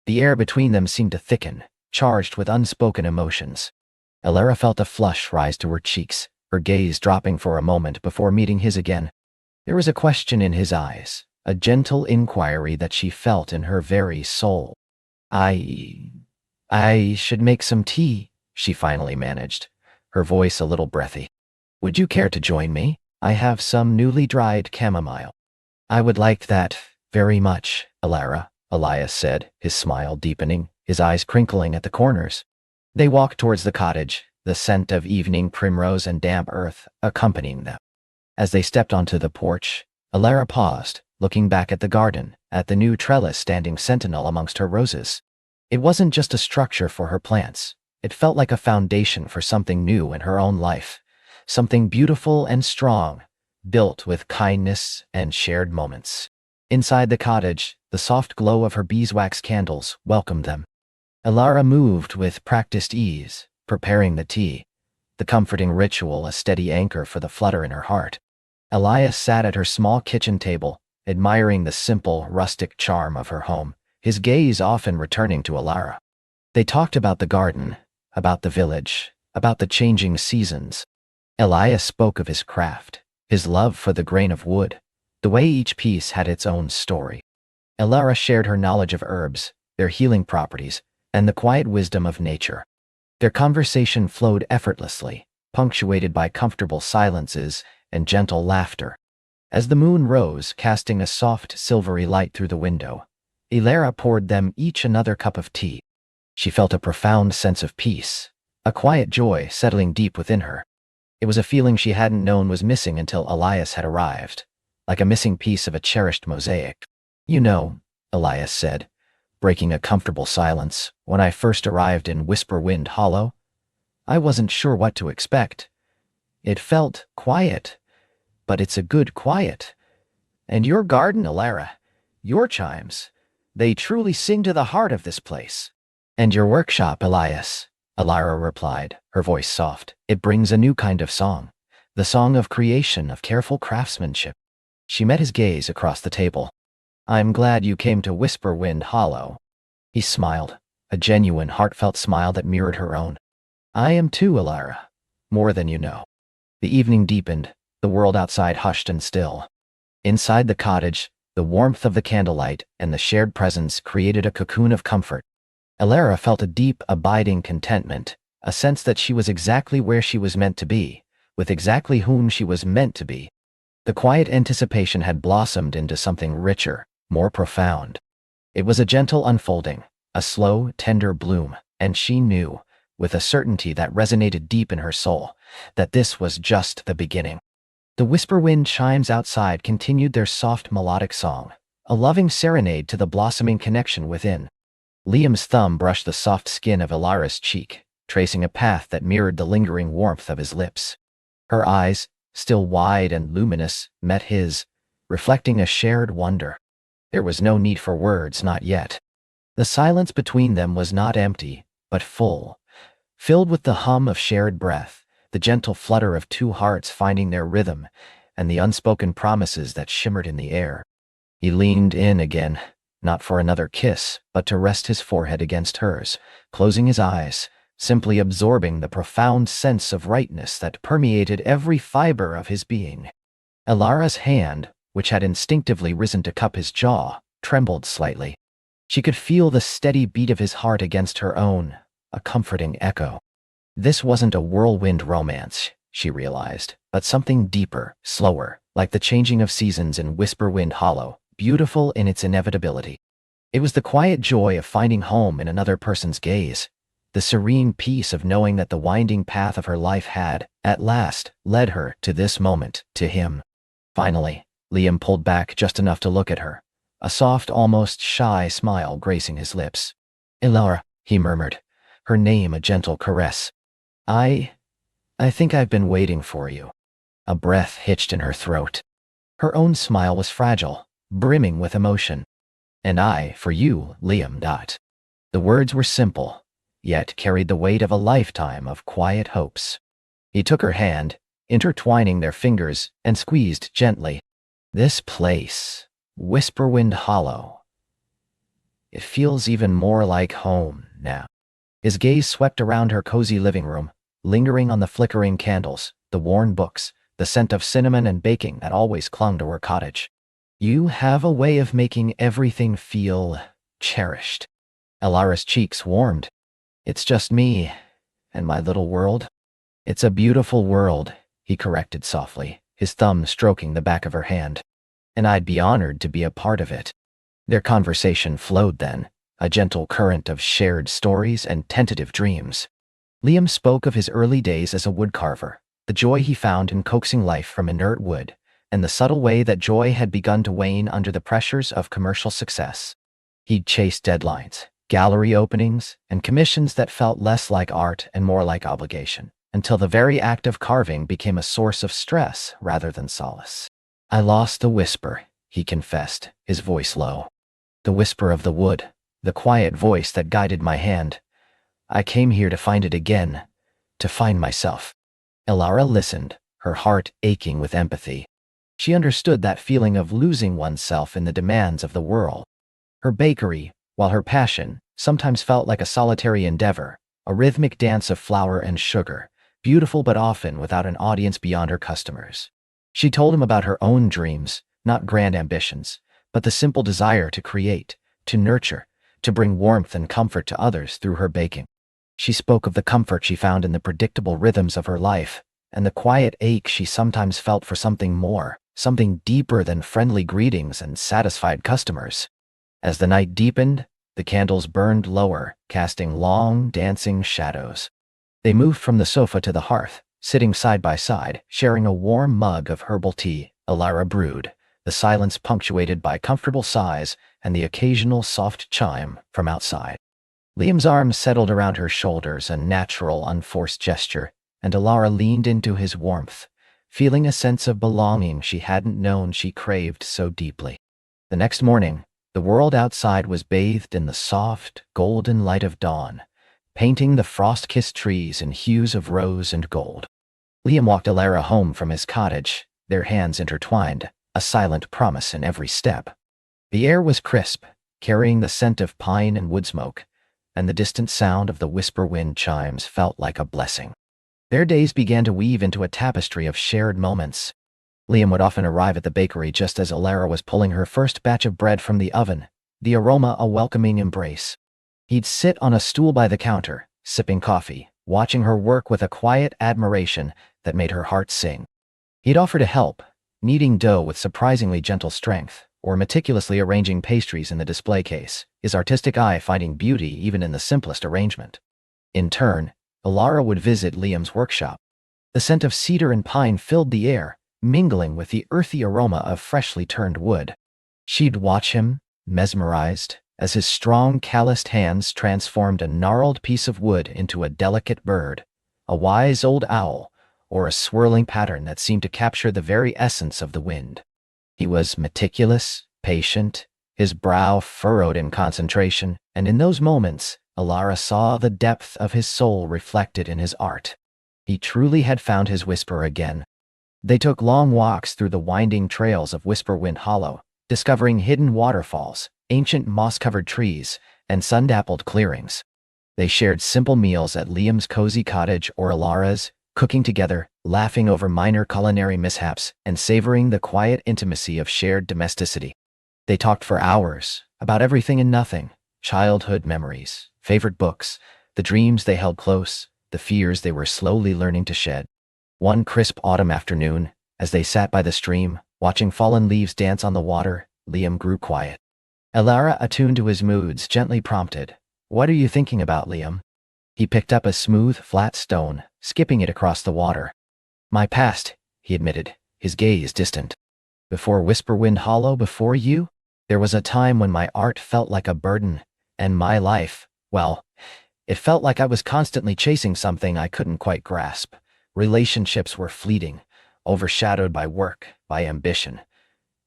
The air between them seemed to thicken, charged with unspoken emotions. Alara felt a flush rise to her cheeks, her gaze dropping for a moment before meeting his again. There was a question in his eyes, a gentle inquiry that she felt in her very soul. I should make some tea," she finally managed, her voice a little breathy. "Would you care to join me? I have some newly dried chamomile." "I would like that very much, Alara," Elias said, his smile deepening, his eyes crinkling at the corners. They walked towards the cottage, the scent of evening primrose and damp earth accompanying them. As they stepped onto the porch, Alara paused, looking back at the garden, at the new trellis standing sentinel amongst her roses. It wasn't just a structure for her plants. It felt like a foundation for something new in her own life, something beautiful and strong, built with kindness and shared moments. Inside the cottage, the soft glow of her beeswax candles welcomed them. Alara moved with practiced ease, preparing the tea, the comforting ritual a steady anchor for the flutter in her heart. Elias sat at her small kitchen table, admiring the simple, rustic charm of her home, his gaze often returning to Alara. They talked about the garden, about the village, about the changing seasons. Elias spoke of his craft, his love for the grain of wood, the way each piece had its own story. Alara shared her knowledge of herbs, their healing properties, and the quiet wisdom of nature. Their conversation flowed effortlessly, punctuated by comfortable silences and gentle laughter. As the moon rose, casting a soft, silvery light through the window, Alara poured them each another cup of tea. She felt a profound sense of peace, a quiet joy settling deep within her. It was a feeling she hadn't known was missing until Elias had arrived, like a missing piece of a cherished mosaic. "You know," Elias said, breaking a comfortable silence, "when I first arrived in Whisperwind Hollow, I wasn't sure what to expect. It felt quiet, but it's a good quiet. And your garden, Alara, your chimes, they truly sing to the heart of this place." "And your workshop, Elias," Alara replied, her voice soft. "It brings a new kind of song, the song of creation, of careful craftsmanship." She met his gaze across the table. "I'm glad you came to Whisperwind Hollow." He smiled, a genuine, heartfelt smile that mirrored her own. "I am too, Alara. more than you know. The evening deepened, the world outside hushed and still. Inside the cottage, the warmth of the candlelight and the shared presence created a cocoon of comfort. Elara felt a deep, abiding contentment, a sense that she was exactly where she was meant to be, with exactly whom she was meant to be. The quiet anticipation had blossomed into something richer, more profound. It was a gentle unfolding, a slow, tender bloom, and she knew, with a certainty that resonated deep in her soul, that this was just the beginning. The whisper wind chimes outside continued their soft melodic song, a loving serenade to the blossoming connection within. Liam's thumb brushed the soft skin of Elara's cheek, tracing a path that mirrored the lingering warmth of his lips. Her eyes, still wide and luminous, met his, reflecting a shared wonder. There was no need for words, not yet. The silence between them was not empty, but full, filled with the hum of shared breath, the gentle flutter of two hearts finding their rhythm, and the unspoken promises that shimmered in the air. He leaned in again, not for another kiss, but to rest his forehead against hers, closing his eyes, simply absorbing the profound sense of rightness that permeated every fiber of his being. Elara's hand, which had instinctively risen to cup his jaw, trembled slightly. She could feel the steady beat of his heart against her own, a comforting echo. This wasn't a whirlwind romance, she realized, but something deeper, slower, like the changing of seasons in Whisperwind Hollow, beautiful in its inevitability. It was the quiet joy of finding home in another person's gaze, the serene peace of knowing that the winding path of her life had, at last, led her to this moment, to him. Finally, Liam pulled back just enough to look at her, a soft, almost shy smile gracing his lips. "Elara," he murmured, her name a gentle caress. I think I've been waiting for you." A breath hitched in her throat. Her own smile was fragile, brimming with emotion. "And I, for you, Liam. The words were simple, yet carried the weight of a lifetime of quiet hopes. He took her hand, intertwining their fingers, and squeezed gently. "This place, Whisperwind Hollow. It feels even more like home now." His gaze swept around her cozy living room, lingering on the flickering candles, the worn books, the scent of cinnamon and baking that always clung to her cottage. "You have a way of making everything feel cherished." Elara's cheeks warmed. "It's just me and my little world." "It's a beautiful world," he corrected softly, his thumb stroking the back of her hand. "And I'd be honored to be a part of it." Their conversation flowed then, a gentle current of shared stories and tentative dreams. Liam spoke of his early days as a woodcarver, the joy he found in coaxing life from inert wood, and the subtle way that joy had begun to wane under the pressures of commercial success. He'd chased deadlines, gallery openings, and commissions that felt less like art and more like obligation, until the very act of carving became a source of stress rather than solace. "I lost the whisper," he confessed, his voice low. "The whisper of the wood, the quiet voice that guided my hand. I came here to find it again, to find myself." Elara listened, her heart aching with empathy. She understood that feeling of losing oneself in the demands of the world. Her bakery, while her passion, sometimes felt like a solitary endeavor, a rhythmic dance of flour and sugar, beautiful but often without an audience beyond her customers. She told him about her own dreams, not grand ambitions, but the simple desire to create, to nurture, to bring warmth and comfort to others through her baking. She spoke of the comfort she found in the predictable rhythms of her life, and the quiet ache she sometimes felt for something more, something deeper than friendly greetings and satisfied customers. As the night deepened, the candles burned lower, casting long, dancing shadows. They moved from the sofa to the hearth, sitting side by side, sharing a warm mug of herbal tea, Elara brewed, the silence punctuated by comfortable sighs and the occasional soft chime from outside. Liam's arms settled around her shoulders, a natural, unforced gesture, and Elara leaned into his warmth, feeling a sense of belonging she hadn't known she craved so deeply. The next morning, the world outside was bathed in the soft, golden light of dawn, painting the frost-kissed trees in hues of rose and gold. Liam walked Elara home from his cottage, their hands intertwined, a silent promise in every step. The air was crisp, carrying the scent of pine and wood smoke, and the distant sound of the whisper wind chimes felt like a blessing. Their days began to weave into a tapestry of shared moments. Liam would often arrive at the bakery just as Alara was pulling her first batch of bread from the oven, the aroma a welcoming embrace. He'd sit on a stool by the counter, sipping coffee, watching her work with a quiet admiration that made her heart sing. He'd offer to help, kneading dough with surprisingly gentle strength, or meticulously arranging pastries in the display case, his artistic eye finding beauty even in the simplest arrangement. In turn, Alara would visit Liam's workshop. The scent of cedar and pine filled the air, mingling with the earthy aroma of freshly turned wood. She'd watch him, mesmerized, as his strong, calloused hands transformed a gnarled piece of wood into a delicate bird, a wise old owl, or a swirling pattern that seemed to capture the very essence of the wind. He was meticulous, patient, his brow furrowed in concentration, and in those moments, Alara saw the depth of his soul reflected in his art. He truly had found his whisper again. They took long walks through the winding trails of Whisperwind Hollow, discovering hidden waterfalls, ancient moss-covered trees, and sun-dappled clearings. They shared simple meals at Liam's cozy cottage or Alara's, cooking together, laughing over minor culinary mishaps, and savoring the quiet intimacy of shared domesticity. They talked for hours, about everything and nothing, childhood memories, favorite books, the dreams they held close, the fears they were slowly learning to shed. One crisp autumn afternoon, as they sat by the stream, watching fallen leaves dance on the water, Liam grew quiet. Alara, attuned to his moods, gently prompted, "What are you thinking about, Liam?" He picked up a smooth, flat stone, skipping it across the water. "My past," he admitted, his gaze distant. "Before Whisperwind Hollow, before you, there was a time when my art felt like a burden, and my life, well, it felt like I was constantly chasing something I couldn't quite grasp. Relationships were fleeting, overshadowed by work, by ambition.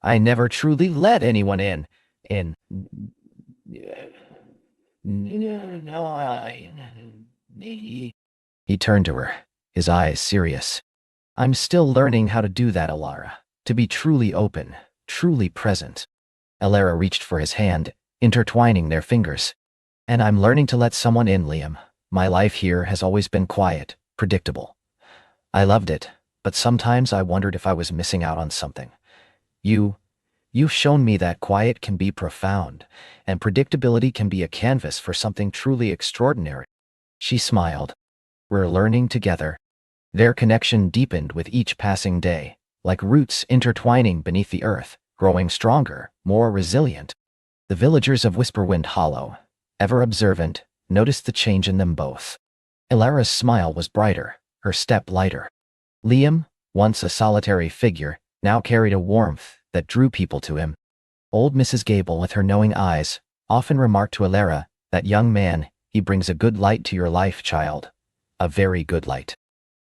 I never truly let anyone in. He turned to her, his eyes serious. "I'm still learning how to do that, Alara. To be truly open, truly present." Alara reached for his hand, intertwining their fingers. "And I'm learning to let someone in, Liam. My life here has always been quiet, predictable. I loved it, but sometimes I wondered if I was missing out on something. You've shown me that quiet can be profound, and predictability can be a canvas for something truly extraordinary." She smiled. "We're learning together." Their connection deepened with each passing day, like roots intertwining beneath the earth, growing stronger, more resilient. The villagers of Whisperwind Hollow, ever observant, noticed the change in them both. Alara's smile was brighter, her step lighter. Liam, once a solitary figure, now carried a warmth that drew people to him. Old Mrs. Gable, with her knowing eyes, often remarked to Alara, "That young man, he brings a good light to your life, child. A very good light."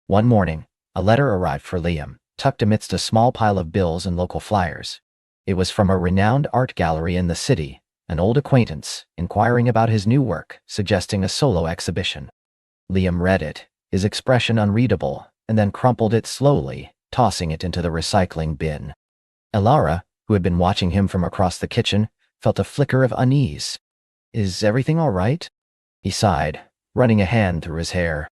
One morning, a letter arrived for Liam, tucked amidst a small pile of bills and local flyers. It was from a renowned art gallery in the city, an old acquaintance, inquiring about his new work, suggesting a solo exhibition. Liam read it, his expression unreadable, and then crumpled it slowly, tossing it into the recycling bin. Alara, who had been watching him from across the kitchen, felt a flicker of unease. "Is everything all right?" He sighed, running a hand through his hair.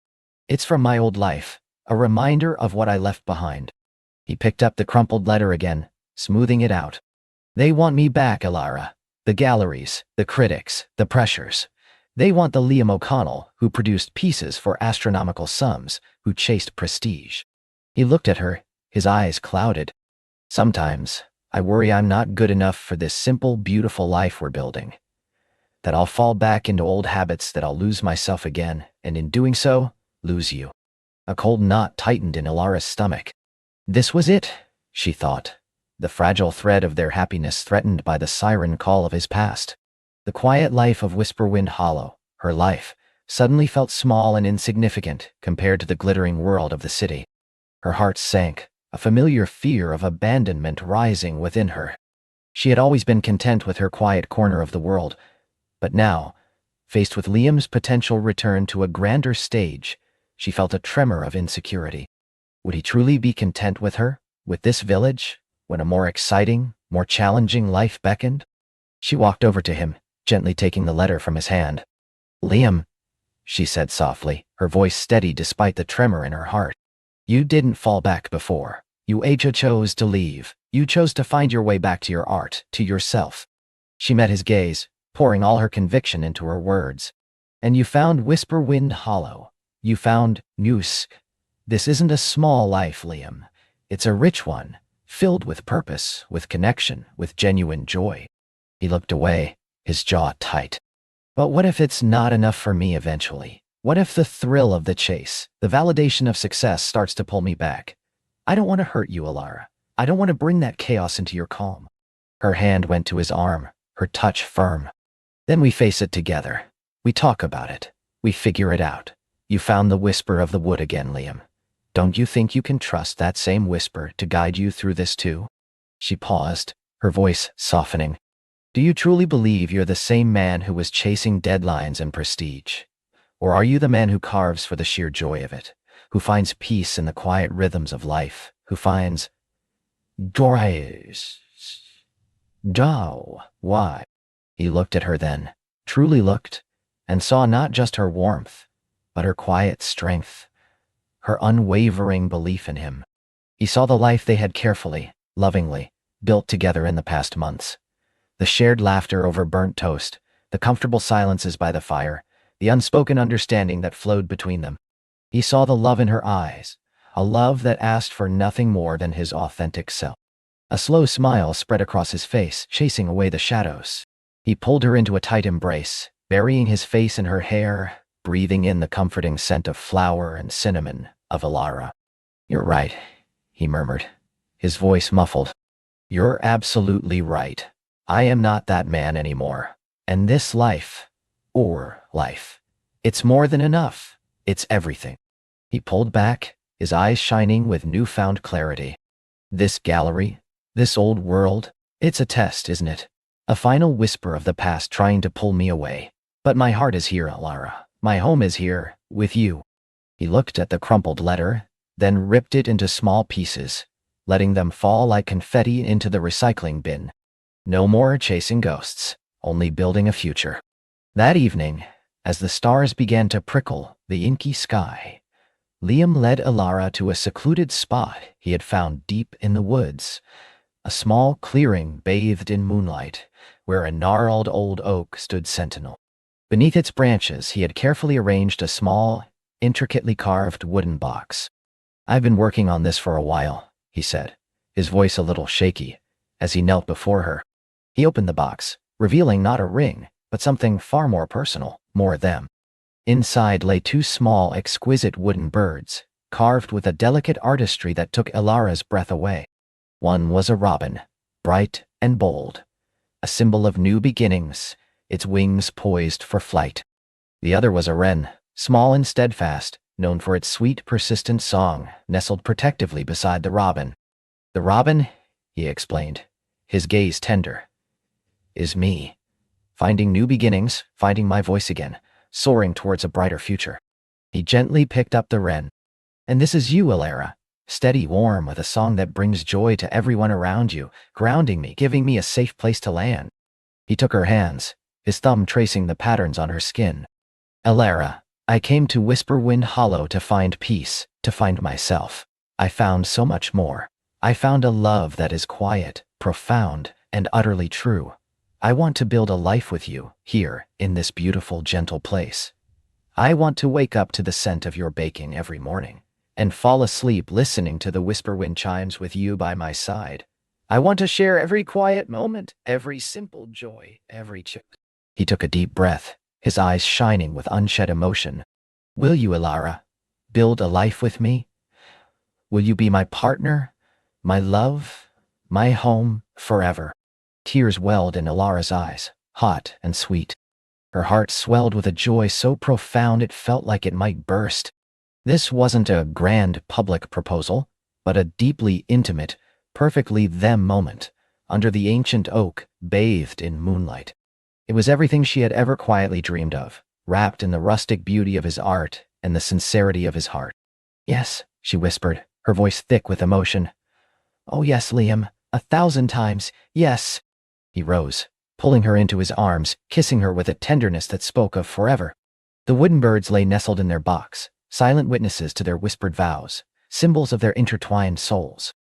"It's from my old life, a reminder of what I left behind." He picked up the crumpled letter again, smoothing it out. "They want me back, Alara. The galleries, the critics, the pressures. They want the Liam O'Connell who produced pieces for astronomical sums, who chased prestige." He looked at her, his eyes clouded. "Sometimes, I worry I'm not good enough for this simple, beautiful life we're building. That I'll fall back into old habits, that I'll lose myself again, and in doing so, lose you." A cold knot tightened in Alara's stomach. This was it, she thought. The fragile thread of their happiness threatened by the siren call of his past. The quiet life of Whisperwind Hollow, her life, suddenly felt small and insignificant compared to the glittering world of the city. Her heart sank, a familiar fear of abandonment rising within her. She had always been content with her quiet corner of the world, but now, faced with Liam's potential return to a grander stage, she felt a tremor of insecurity. Would he truly be content with her, with this village, when a more exciting, more challenging life beckoned? She walked over to him, gently taking the letter from his hand. "Liam," she said softly, her voice steady despite the tremor in her heart. You didn't fall back before. You chose to leave. You chose to find your way back to your art, to yourself. She met his gaze, pouring all her conviction into her words. And you found Whisper Wind Hollow. You found Whis. This isn't a small life, Liam. It's a rich one, filled with purpose, with connection, with genuine joy. He looked away, his jaw tight. But what if it's not enough for me eventually? What if the thrill of the chase, the validation of success starts to pull me back? I don't want to hurt you, Alara. I don't want to bring that chaos into your calm. Her hand went to his arm, her touch firm. Then we face it together. We talk about it. We figure it out. You found the whisper of the wood again, Liam. Don't you think you can trust that same whisper to guide you through this too? She paused, her voice softening. Do you truly believe you're the same man who was chasing deadlines and prestige? Or are you the man who carves for the sheer joy of it, who finds peace in the quiet rhythms of life, who finds joy? Why? He looked at her then, truly looked, and saw not just her warmth, but her quiet strength, her unwavering belief in him. He saw the life they had carefully, lovingly, built together in the past months. The shared laughter over burnt toast, the comfortable silences by the fire, the unspoken understanding that flowed between them. He saw the love in her eyes, a love that asked for nothing more than his authentic self. A slow smile spread across his face, chasing away the shadows. He pulled her into a tight embrace, burying his face in her hair, breathing in the comforting scent of flower and cinnamon of Alara. You're right, he murmured, his voice muffled. You're absolutely right. I am not that man anymore. And this life, it's more than enough. It's everything. He pulled back, his eyes shining with newfound clarity. This gallery, this old world, it's a test, isn't it? A final whisper of the past trying to pull me away. But my heart is here, Alara. My home is here, with you. He looked at the crumpled letter, then ripped it into small pieces, letting them fall like confetti into the recycling bin. No more chasing ghosts, only building a future. That evening, as the stars began to prickle the inky sky, Liam led Alara to a secluded spot he had found deep in the woods, a small clearing bathed in moonlight, where a gnarled old oak stood sentinel. Beneath its branches, he had carefully arranged a small, intricately carved wooden box. I've been working on this for a while, he said, his voice a little shaky, as he knelt before her. He opened the box, revealing not a ring, but something far more personal, more them. Inside lay two small, exquisite wooden birds, carved with a delicate artistry that took Alara's breath away. One was a robin, bright and bold, a symbol of new beginnings, its wings poised for flight. The other was a wren, small and steadfast, known for its sweet, persistent song, nestled protectively beside the robin. The robin, he explained, his gaze tender, is me. Finding new beginnings, finding my voice again, soaring towards a brighter future. He gently picked up the wren. And this is you, Alara, steady, warm, with a song that brings joy to everyone around you, grounding me, giving me a safe place to land. He took her hands, his thumb tracing the patterns on her skin. Alara, I came to Whisper Wind Hollow to find peace, to find myself. I found so much more. I found a love that is quiet, profound, and utterly true. I want to build a life with you, here, in this beautiful, gentle place. I want to wake up to the scent of your baking every morning, and fall asleep listening to the whisper wind chimes with you by my side. I want to share every quiet moment, every simple joy, every chip. He took a deep breath, his eyes shining with unshed emotion. Will you, Alara, build a life with me? Will you be my partner, my love, my home, forever? Tears welled in Alara's eyes, hot and sweet. Her heart swelled with a joy so profound it felt like it might burst. This wasn't a grand public proposal, but a deeply intimate, perfectly them moment, under the ancient oak, bathed in moonlight. It was everything she had ever quietly dreamed of, wrapped in the rustic beauty of his art and the sincerity of his heart. Yes, she whispered, her voice thick with emotion. Oh yes, Liam, 1,000 times, yes. He rose, pulling her into his arms, kissing her with a tenderness that spoke of forever. The wooden birds lay nestled in their box, silent witnesses to their whispered vows, symbols of their intertwined souls.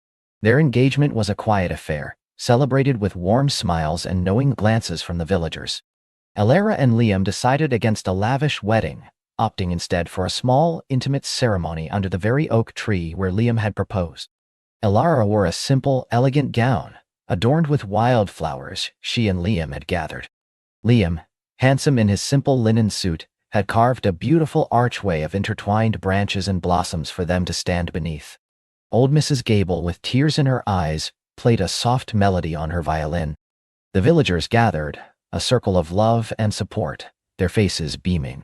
Their engagement was a quiet affair, celebrated with warm smiles and knowing glances from the villagers. Alara and Liam decided against a lavish wedding, opting instead for a small, intimate ceremony under the very oak tree where Liam had proposed. Alara wore a simple, elegant gown, adorned with wildflowers she and Liam had gathered. Liam, handsome in his simple linen suit, had carved a beautiful archway of intertwined branches and blossoms for them to stand beneath. Old Mrs. Gable, with tears in her eyes, played a soft melody on her violin. The villagers gathered, a circle of love and support, their faces beaming.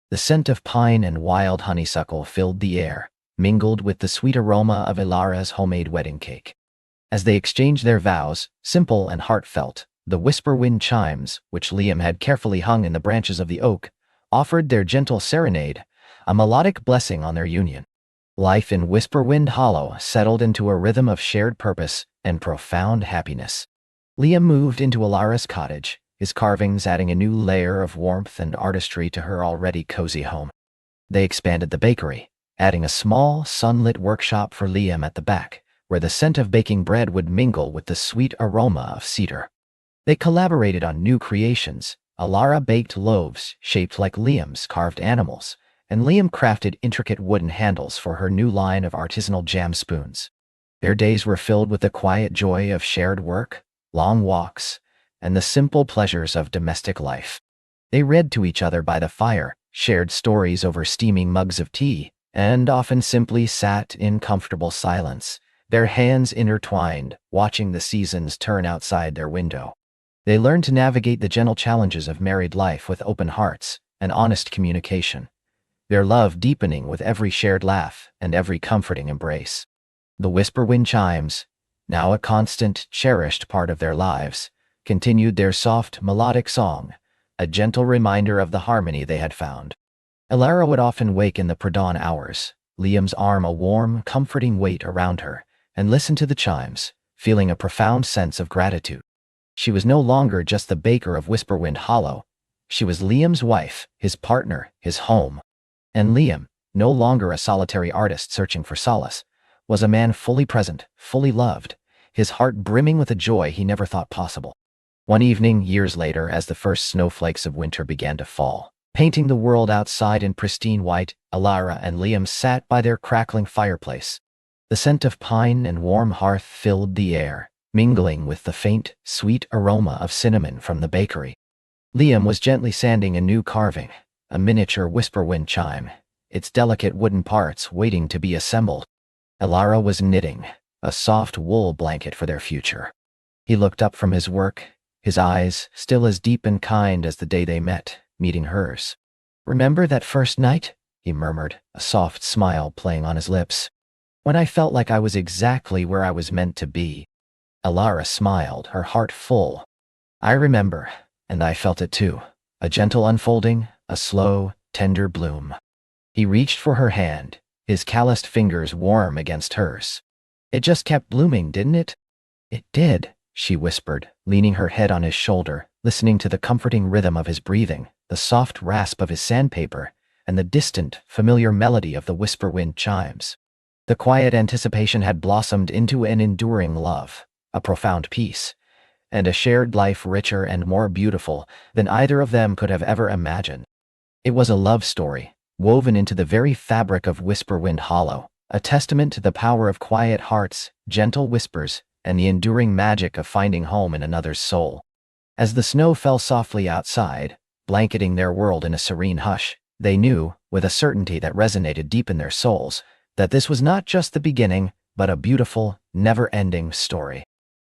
The scent of pine and wild honeysuckle filled the air, mingled with the sweet aroma of Ilara's homemade wedding cake. As they exchanged their vows, simple and heartfelt, the whisper wind chimes, which Liam had carefully hung in the branches of the oak, offered their gentle serenade, a melodic blessing on their union. Life in Whisperwind Hollow settled into a rhythm of shared purpose and profound happiness. Liam moved into Ilara's cottage, his carvings adding a new layer of warmth and artistry to her already cozy home. They expanded the bakery, adding a small, sunlit workshop for Liam at the back, where the scent of baking bread would mingle with the sweet aroma of cedar. They collaborated on new creations. Alara baked loaves shaped like Liam's carved animals, and Liam crafted intricate wooden handles for her new line of artisanal jam spoons. Their days were filled with the quiet joy of shared work, long walks, and the simple pleasures of domestic life. They read to each other by the fire, shared stories over steaming mugs of tea, and often simply sat in comfortable silence, their hands intertwined, watching the seasons turn outside their window. They learned to navigate the gentle challenges of married life with open hearts and honest communication, their love deepening with every shared laugh and every comforting embrace. The whisper wind chimes, now a constant, cherished part of their lives, continued their soft, melodic song, a gentle reminder of the harmony they had found. Alara would often wake in the pre-dawn hours, Liam's arm a warm, comforting weight around her, and listen to the chimes, feeling a profound sense of gratitude. She was no longer just the baker of Whisperwind Hollow. She was Liam's wife, his partner, his home. And Liam, no longer a solitary artist searching for solace, was a man fully present, fully loved, his heart brimming with a joy he never thought possible. One evening, years later, as the first snowflakes of winter began to fall, painting the world outside in pristine white, Alara and Liam sat by their crackling fireplace. The scent of pine and warm hearth filled the air, mingling with the faint, sweet aroma of cinnamon from the bakery. Liam was gently sanding a new carving, a miniature whisperwind chime, its delicate wooden parts waiting to be assembled. Alara was knitting, a soft wool blanket for their future. He looked up from his work, his eyes still as deep and kind as the day they met, meeting hers. "Remember that first night?" he murmured, a soft smile playing on his lips. "When I felt like I was exactly where I was meant to be." Alara smiled, her heart full. "I remember, and I felt it too. A gentle unfolding, a slow, tender bloom." He reached for her hand, his calloused fingers warm against hers. "It just kept blooming, didn't it?" "It did," she whispered, leaning her head on his shoulder, listening to the comforting rhythm of his breathing, the soft rasp of his sandpaper, and the distant, familiar melody of the whisperwind chimes. The quiet anticipation had blossomed into an enduring love, a profound peace, and a shared life richer and more beautiful than either of them could have ever imagined. It was a love story, woven into the very fabric of Whisperwind Hollow, a testament to the power of quiet hearts, gentle whispers, and the enduring magic of finding home in another's soul. As the snow fell softly outside, blanketing their world in a serene hush, they knew, with a certainty that resonated deep in their souls, that this was not just the beginning, but a beautiful, never-ending story.